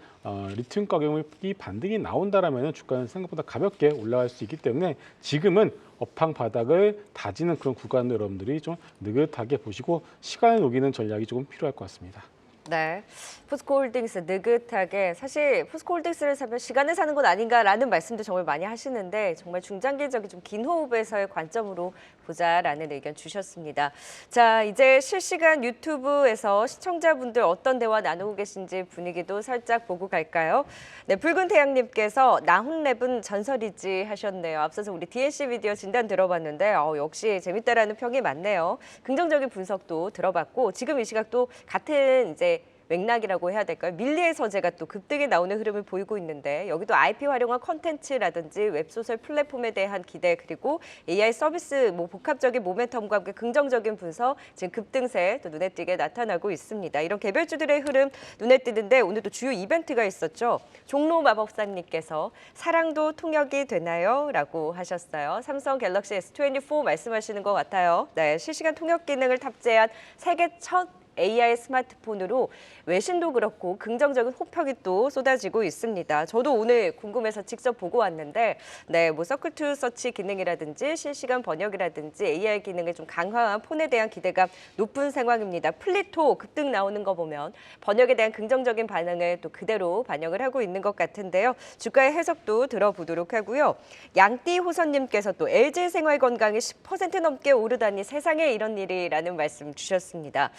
리튬 가격이 반등이 나온다라면 주가는 생각보다 가볍게 올라갈 수 있기 때문에 지금은 업황 바닥을 다지는 그런 구간을 여러분들이 좀 느긋하게 보시고 시간을 녹이는 전략이 조금 필요할 것 같습니다. 네, 포스코홀딩스 느긋하게 사실 포스코홀딩스를 사면 시간을 사는 것 아닌가라는 말씀도 정말 많이 하시는데 정말 중장기적인 좀 긴 호흡에서의 관점으로 보자라는 의견 주셨습니다. 자, 이제 실시간 유튜브에서 시청자분들 어떤 대화 나누고 계신지 분위기도 살짝 보고 갈까요? 네, 붉은 태양님께서 나훈랩은 전설이지 하셨네요. 앞서서 우리 DNC 미디어 진단 들어봤는데 역시 재밌다라는 평이 많네요. 긍정적인 분석도 들어봤고 지금 이 시각 또 같은 이제 맥락이라고 해야 될까요? 밀리의 서재가 또 급등에 나오는 흐름을 보이고 있는데 여기도 IP 활용한 컨텐츠라든지 웹소설 플랫폼에 대한 기대 그리고 AI 서비스 복합적인 모멘텀과 함께 긍정적인 분석 지금 급등세 또 눈에 띄게 나타나고 있습니다. 이런 개별주들의 흐름 눈에 띄는데 오늘 또 주요 이벤트가 있었죠. 종로 마법사님께서 사랑도 통역이 되나요? 라고 하셨어요. 삼성 갤럭시 S24 말씀하시는 것 같아요. 네, 실시간 통역 기능을 탑재한 세계 첫 AI 스마트폰으로 외신도 그렇고 긍정적인 호평이 또 쏟아지고 있습니다. 저도 오늘 궁금해서 직접 보고 왔는데 네, 서클 투 서치 기능이라든지 실시간 번역이라든지 AI 기능을 좀 강화한 폰에 대한 기대가 높은 상황입니다. 플리토 급등 나오는 거 보면 번역에 대한 긍정적인 반응을 또 그대로 반영을 하고 있는 것 같은데요. 주가의 해석도 들어보도록 하고요. 양띠 호선님께서 또 LG 생활건강이 10% 넘게 오르다니 세상에 이런 일이라는 말씀 주셨습니다.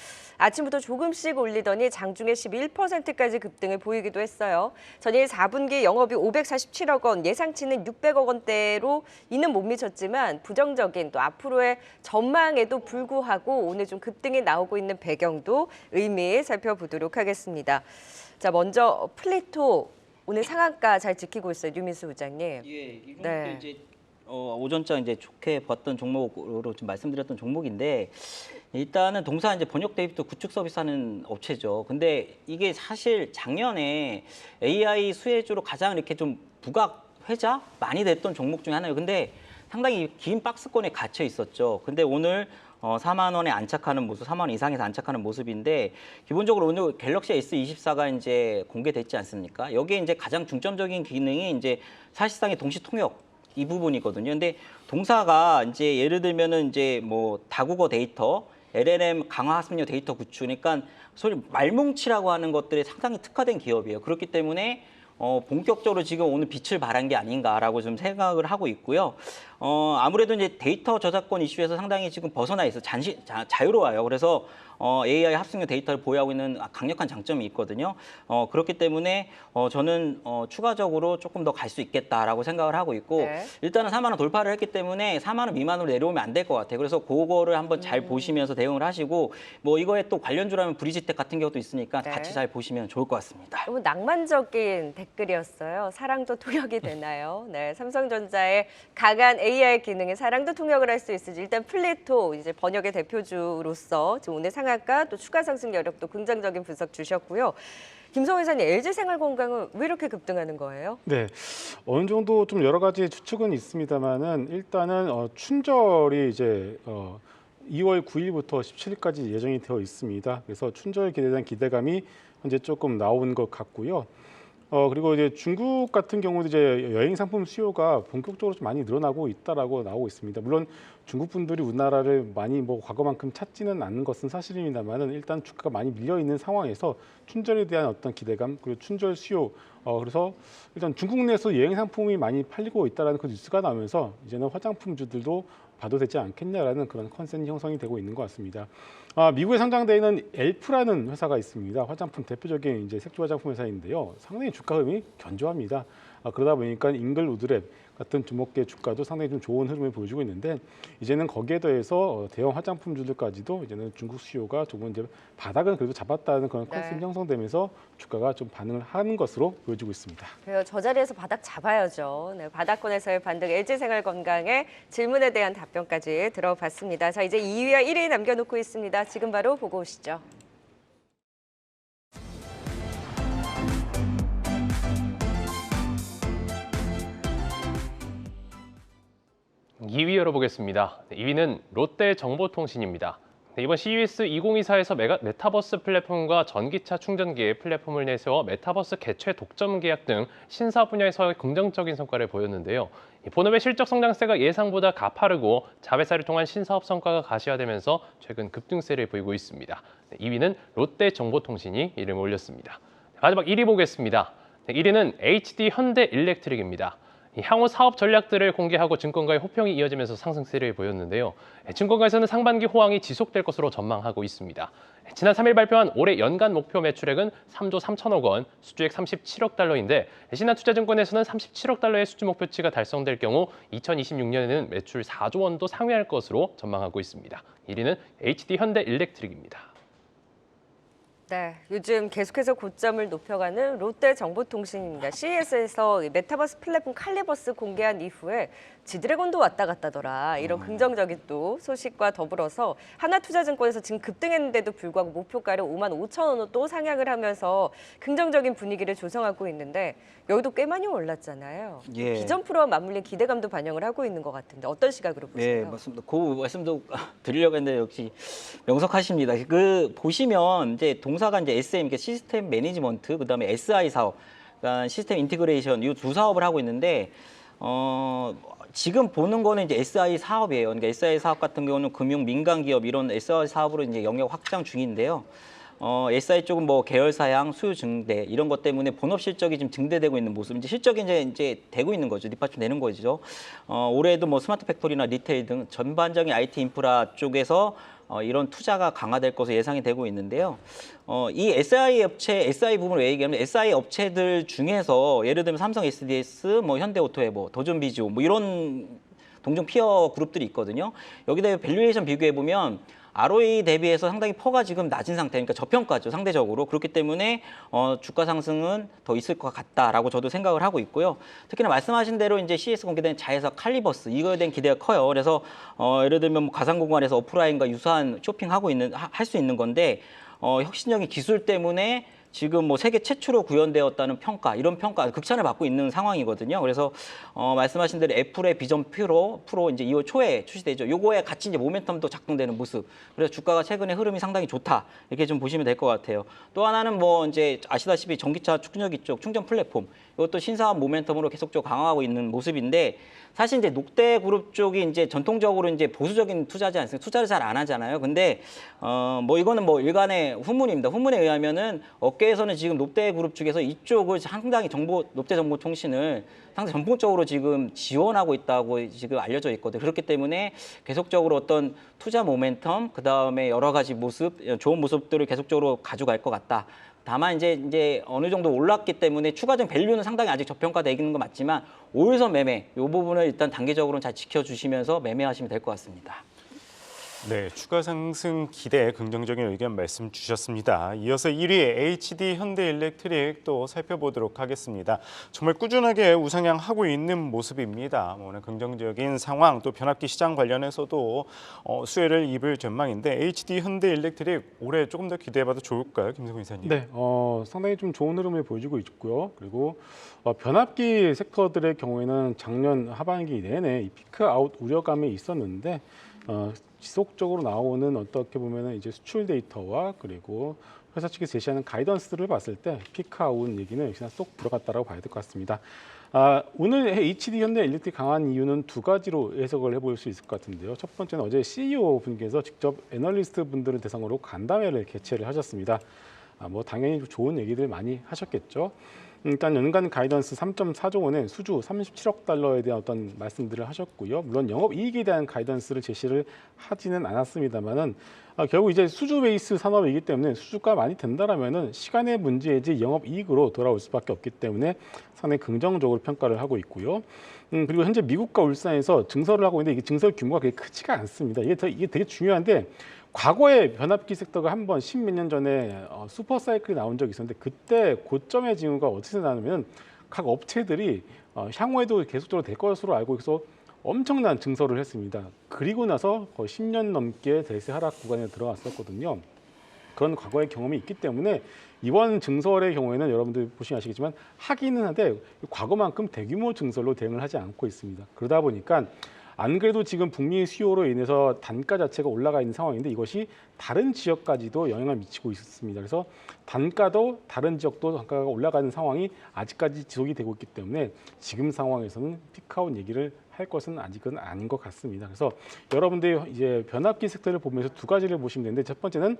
아침부터 조금씩 올리더니 장중에 11%까지 급등을 보이기도 했어요. 전일 4분기 영업이 547억 원, 예상치는 600억 원대로 이는 못 미쳤지만 부정적인 또 앞으로의 전망에도 불구하고 오늘 좀 급등이 나오고 있는 배경도 의미 살펴보도록 하겠습니다. 자, 먼저 플리토 오늘 상한가 잘 지키고 있어요, 류민수 부장님. 예, 이건 네. 이제 오전장 이제 좋게 봤던 종목으로 좀 말씀드렸던 종목인데 일단은 동사 이제 번역 데이터 구축 서비스하는 업체죠. 근데 이게 사실 작년에 AI 수혜주로 가장 이렇게 좀 부각 회자 많이 됐던 종목 중에 하나예요. 근데 상당히 긴 박스권에 갇혀 있었죠. 근데 오늘 4만 원에 안착하는 모습, 4만 원 이상에서 안착하는 모습인데 기본적으로 오늘 갤럭시 S24가 이제 공개됐지 않습니까? 여기에 이제 가장 중점적인 기능이 이제 사실상의 동시 통역 이 부분이거든요. 근데 동사가 이제 예를 들면은 이제 다국어 데이터, LLM 강화 학습력 데이터 구축, 그러니까 소위 말뭉치라고 하는 것들에 상당히 특화된 기업이에요. 그렇기 때문에 본격적으로 지금 오늘 빛을 발한 게 아닌가라고 좀 생각을 하고 있고요. 아무래도 이제 데이터 저작권 이슈에서 상당히 지금 벗어나 있어 자유로워요. 그래서 AI 합승력 데이터를 보유하고 있는 강력한 장점이 있거든요. 그렇기 때문에 저는 추가적으로 조금 더 갈 수 있겠다라고 생각을 하고 있고 네. 일단은 4만 원 돌파를 했기 때문에 4만 원 미만으로 내려오면 안 될 것 같아요. 그래서 그거를 한번 잘 보시면서 대응을 하시고 이거에 또 관련주라면 브리지텍 같은 경우도 있으니까 네. 같이 잘 보시면 좋을 것 같습니다. 너무 낭만적인 댓글이었어요. 사랑도 통역이 되나요? 네, 삼성전자의 강한 AI 기능에 사랑도 통역을 할 수 있을지 일단 플리토 이제 번역의 대표주로서 지금 오늘 상한가 또 추가 상승 여력도 긍정적인 분석 주셨고요. 김성훈 이사님, LG 생활건강은 왜 이렇게 급등하는 거예요? 네, 어느 정도 좀 여러 가지 추측은 있습니다만은 일단은 춘절이 이제 2월 9일부터 17일까지 예정이 되어 있습니다. 그래서 춘절 기대에 대한 기대감이 현재 조금 나온 것 같고요. 그리고 이제 중국 같은 경우도 이제 여행 상품 수요가 본격적으로 좀 많이 늘어나고 있다라고 나오고 있습니다. 물론 중국 분들이 우리나라를 많이 과거만큼 찾지는 않는 것은 사실입니다만은 일단 주가가 많이 밀려 있는 상황에서 춘절에 대한 어떤 기대감 그리고 춘절 수요 그래서 일단 중국 내에서 여행 상품이 많이 팔리고 있다라는 그 뉴스가 나오면서 이제는 화장품주들도 봐도 되지 않겠냐라는 그런 컨센이 형성이 되고 있는 것 같습니다. 미국에 상장되어 있는 엘프라는 회사가 있습니다. 화장품 대표적인 이제 색조 화장품 회사인데요. 상당히 주가 흐름이 견조합니다. 그러다 보니까 잉글우드랩 같은 주목계 주가도 상당히 좀 좋은 흐름을 보여주고 있는데 이제는 거기에 더해서 대형 화장품주들까지도 이제는 중국 수요가 조금 이제 바닥은 그래도 잡았다는 그런 컨셉이 형성되면서 주가가 좀 반응을 하는 것으로 보여지고 있습니다. 그래요. 저 자리에서 바닥 잡아야죠. 네, 바닥권에서의 반등, LG생활건강의 질문에 대한 답변까지 들어봤습니다. 자, 이제 2위와 1위 남겨놓고 있습니다. 지금 바로 보고 오시죠. 이 2위 열어보겠습니다. 2위는 롯데정보통신입니다. 이번 CES 2024에서 메타버스 플랫폼과 전기차 충전기의 플랫폼을 내세워 메타버스 개최 독점 계약 등 신사 분야에서 긍정적인 성과를 보였는데요. 본업의 실적 성장세가 예상보다 가파르고 자회사를 통한 신사업 성과가 가시화되면서 최근 급등세를 보이고 있습니다. 2위는 롯데정보통신이 이름을 올렸습니다. 마지막 1위 보겠습니다. 1위는 HD 현대일렉트릭입니다. 향후 사업 전략들을 공개하고 증권가의 호평이 이어지면서 상승세를 보였는데요. 증권가에서는 상반기 호황이 지속될 것으로 전망하고 있습니다. 지난 3일 발표한 올해 연간 목표 매출액은 3조 3천억 원, 수주액 37억 달러인데 신한투자증권에서는 37억 달러의 수주 목표치가 달성될 경우 2026년에는 매출 4조 원도 상회할 것으로 전망하고 있습니다. 1위는 HD 현대일렉트릭입니다. 네, 요즘 계속해서 고점을 높여가는 롯데정보통신입니다. CES에서 메타버스 플랫폼 칼리버스 공개한 이후에 지드래곤도 왔다 갔다더라. 이런 긍정적인 또 소식과 더불어서 하나투자증권에서 지금 급등했는데도 불구하고 목표가를 5만 5천 원으로 또 상향을 하면서 긍정적인 분위기를 조성하고 있는데 여기도 꽤 많이 올랐잖아요. 예. 비전 프로와 맞물린 기대감도 반영을 하고 있는 것 같은데 어떤 시각으로 보세요? 네, 맞습니다. 그 말씀도 드리려고 했는데 역시 명석하십니다. 그 보시면 이제 동사가 이제 SM, 그러니까 시스템 매니지먼트, 그다음에 SI 사업, 그러니까 시스템 인티그레이션 이 두 사업을 하고 있는데 지금 보는 거는 이제 SI 사업이에요. 그러니까 SI 사업 같은 경우는 금융 민간 기업 이런 SI 사업으로 이제 영역 확장 중인데요. SI 쪽은 뭐 계열사양, 수요 증대 이런 것 때문에 본업 실적이 지금 증대되고 있는 모습, 이제 실적이 이제 되고 있는 거죠. 뒷받침 되는 거죠. 올해도 뭐 스마트 팩토리나 리테일 등 전반적인 IT 인프라 쪽에서 이런 투자가 강화될 것으로 예상이 되고 있는데요. 이 SI 업체, SI 부분을 왜 얘기하면 SI 업체들 중에서 예를 들면 삼성 SDS, 뭐 현대오토에버, 도전비주 뭐 이런 동종 피어 그룹들이 있거든요. 여기다 밸류에이션 비교해 보면 ROE 대비해서 상당히 퍼가 지금 낮은 상태, 그러니까 저평가죠, 상대적으로. 그렇기 때문에 주가 상승은 더 있을 것 같다라고 저도 생각을 하고 있고요. 특히나 말씀하신 대로 이제 CES 공개된 자회사 칼리버스, 이거에 대한 기대가 커요. 그래서 예를 들면 뭐 가상공간에서 오프라인과 유사한 쇼핑하고 할 수 있는 건데 혁신적인 기술 때문에 지금 뭐 세계 최초로 구현되었다는 평가, 이런 평가 극찬을 받고 있는 상황이거든요. 그래서 말씀하신 대로 애플의 비전 프로 이제 2월 초에 출시되죠. 요거에 같이 이제 모멘텀도 작동되는 모습. 그래서 주가가 최근에 흐름이 상당히 좋다. 이렇게 좀 보시면 될 것 같아요. 또 하나는 뭐 이제 아시다시피 전기차 충전기 쪽 충전 플랫폼. 이것도 신사업 모멘텀으로 계속적으로 강화하고 있는 모습인데 사실 이제 롯데그룹 쪽이 이제 전통적으로 이제 보수적인 투자지 않습니까? 투자를 잘 안 하잖아요. 근데 뭐 이거는 뭐 일간의 후문입니다. 후문에 의하면은 업계에서는 지금 롯데그룹 측에서 이쪽을 상당히 롯데정보통신을 상당히 전폭적으로 지금 지원하고 있다고 지금 알려져 있거든요. 그렇기 때문에 계속적으로 어떤 투자 모멘텀, 그 다음에 여러 가지 모습, 좋은 모습들을 계속적으로 가져갈 것 같다. 다만 이제 어느 정도 올랐기 때문에 추가적인 밸류는 상당히 아직 저평가되는 건 맞지만 5일선 매매 이 부분을 일단 단계적으로 잘 지켜주시면서 매매하시면 될 것 같습니다. 네, 추가 상승 기대 긍정적인 의견 말씀 주셨습니다. 이어서 1위 HD 현대일렉트릭 또 살펴보도록 하겠습니다. 정말 꾸준하게 우상향하고 있는 모습입니다. 오늘 긍정적인 상황 또 변압기 시장 관련해서도 수혜를 입을 전망인데 HD 현대일렉트릭 올해 조금 더 기대해봐도 좋을까요, 김성훈 이사님? 네, 상당히 좀 좋은 흐름을 보여주고 있고요. 그리고 변압기 섹터들의 경우에는 작년 하반기 내내 이 피크 아웃 우려감이 있었는데 지속적으로 나오는 어떻게 보면은 이제 수출 데이터와 그리고 회사 측이 제시하는 가이던스를 봤을 때 피크아웃 얘기는 역시나 쏙 들어갔다라고 봐야 될 것 같습니다. 오늘 HD 현대일렉트릭 강한 이유는 두 가지로 해석을 해볼 수 있을 것 같은데요. 첫 번째는 어제 CEO 분께서 직접 애널리스트 분들을 대상으로 간담회를 개최를 하셨습니다. 뭐 당연히 좋은 얘기들 많이 하셨겠죠. 일단 연간 가이던스 3.4조 원의 수주 37억 달러에 대한 어떤 말씀들을 하셨고요. 물론 영업이익에 대한 가이던스를 제시를 하지는 않았습니다만은 결국 이제 수주 베이스 산업이기 때문에 수주가 많이 된다라면은 시간의 문제이지 영업이익으로 돌아올 수밖에 없기 때문에 상당히 긍정적으로 평가를 하고 있고요. 그리고 현재 미국과 울산에서 증설을 하고 있는데 이게 증설 규모가 그렇게 크지가 않습니다. 이게 되게 중요한데 과거에 변압기 섹터가 한번 십몇 년 전에 슈퍼 사이클이 나온 적이 있었는데 그때 고점의 징후가 어떻게 나냐면 각 업체들이 향후에도 계속적으로 될 것으로 알고 있어서 엄청난 증설을 했습니다. 그리고 나서 거의 10년 넘게 대세 하락 구간에 들어갔었거든요. 그런 과거의 경험이 있기 때문에 이번 증설의 경우에는 여러분들 보시면 아시겠지만 하기는 한데 과거만큼 대규모 증설로 대응을 하지 않고 있습니다. 그러다 보니까 안 그래도 지금 북미 수요로 인해서 단가 자체가 올라가 있는 상황인데 이것이 다른 지역까지도 영향을 미치고 있습니다. 그래서 단가도 다른 지역도 단가가 올라가는 상황이 아직까지 지속이 되고 있기 때문에 지금 상황에서는 피크아웃 얘기를 할 것은 아직은 아닌 것 같습니다. 그래서 여러분들이 이제 변압기 섹터를 보면서 두 가지를 보시면 되는데 첫 번째는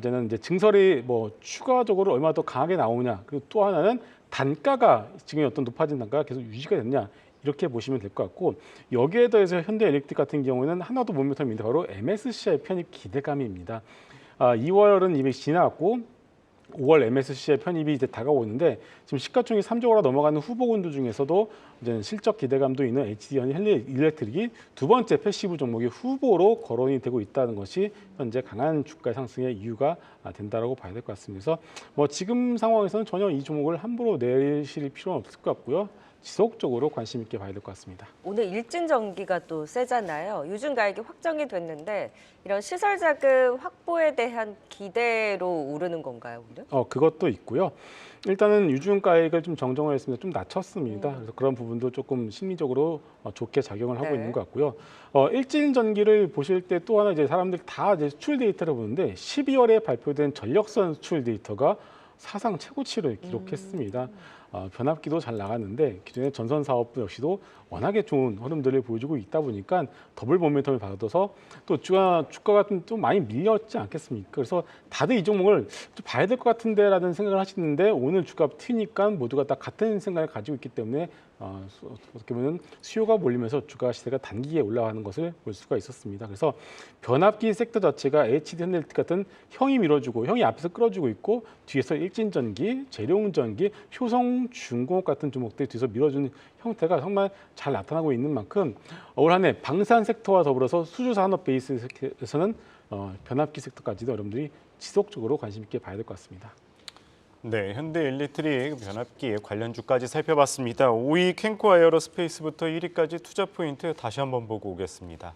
저는 이제 증설이 뭐 추가적으로 얼마나 더 강하게 나오냐, 그리고 또 하나는 단가가 지금 어떤 높아진 단가가 계속 유지가 됐냐, 이렇게 보시면 될 것 같고, 여기에 더해서 현대엘렉트릭 같은 경우에는 하나 더 모멘텀인데 바로 MSCI 편입 기대감입니다. 2월은 이미 지나갔고 5월 MSCI 편입이 이제 다가오고 있는데 지금 시가총액 3조가 넘어가는 후보군들 중에서도 이제 실적 기대감도 있는 현대일렉트릭이 두 번째 패시브 종목의 후보로 거론이 되고 있다는 것이 현재 강한 주가 상승의 이유가 된다라고 봐야 될 것 같습니다. 그래서 뭐 지금 상황에서는 전혀 이 종목을 함부로 내실 필요는 없을 것 같고요. 지속적으로 관심 있게 봐야 될 것 같습니다. 오늘 일진 전기가 또 세잖아요. 유증 가액이 확정이 됐는데 이런 시설 자금 확보에 대한 기대로 오르는 건가요, 오늘? 그것도 있고요. 일단은 유증가액을 좀 정정을 했습니다. 좀 낮췄습니다. 그래서 그런 부분도 조금 심리적으로 좋게 작용을 하고 네. 있는 것 같고요. 일진 전기를 보실 때 또 하나 이제 사람들이 다 이제 수출 데이터를 보는데 12월에 발표된 전력선 수출 데이터가 사상 최고치를 기록했습니다. 변압기도 잘 나갔는데 기존의 전선 사업부 역시도 워낙에 좋은 흐름들을 보여주고 있다 보니까 더블 모멘텀을 받아서 또 주가가 좀 많이 밀렸지 않겠습니까? 그래서 다들 이 종목을 좀 봐야 될 것 같은데라는 생각을 하시는데 오늘 주가 튀니까 모두가 다 같은 생각을 가지고 있기 때문에 어떻게 보면 수요가 몰리면서 주가 시세가 단기에 올라가는 것을 볼 수가 있었습니다. 그래서 변압기 섹터 자체가 HD 현대일렉트릭 같은 형이 밀어주고 형이 앞에서 끌어주고 있고 뒤에서 일진전기, 재룡전기, 효성중공업 같은 종목들이 뒤에서 밀어주는 형태가 정말 잘 나타나고 있는 만큼 올 한 해 방산 섹터와 더불어서 수주산업 베이스에서는 변압기 섹터까지도 여러분들이 지속적으로 관심 있게 봐야 될 것 같습니다. 네, 현대일렉트릭 변압기 관련 주까지 살펴봤습니다. 5위 캔코 에어로스페이스부터 1위까지 투자 포인트 다시 한번 보고 오겠습니다.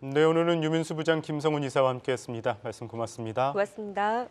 네, 오늘은 유민수 부장, 김성훈 이사와 함께했습니다. 말씀 고맙습니다. 고맙습니다.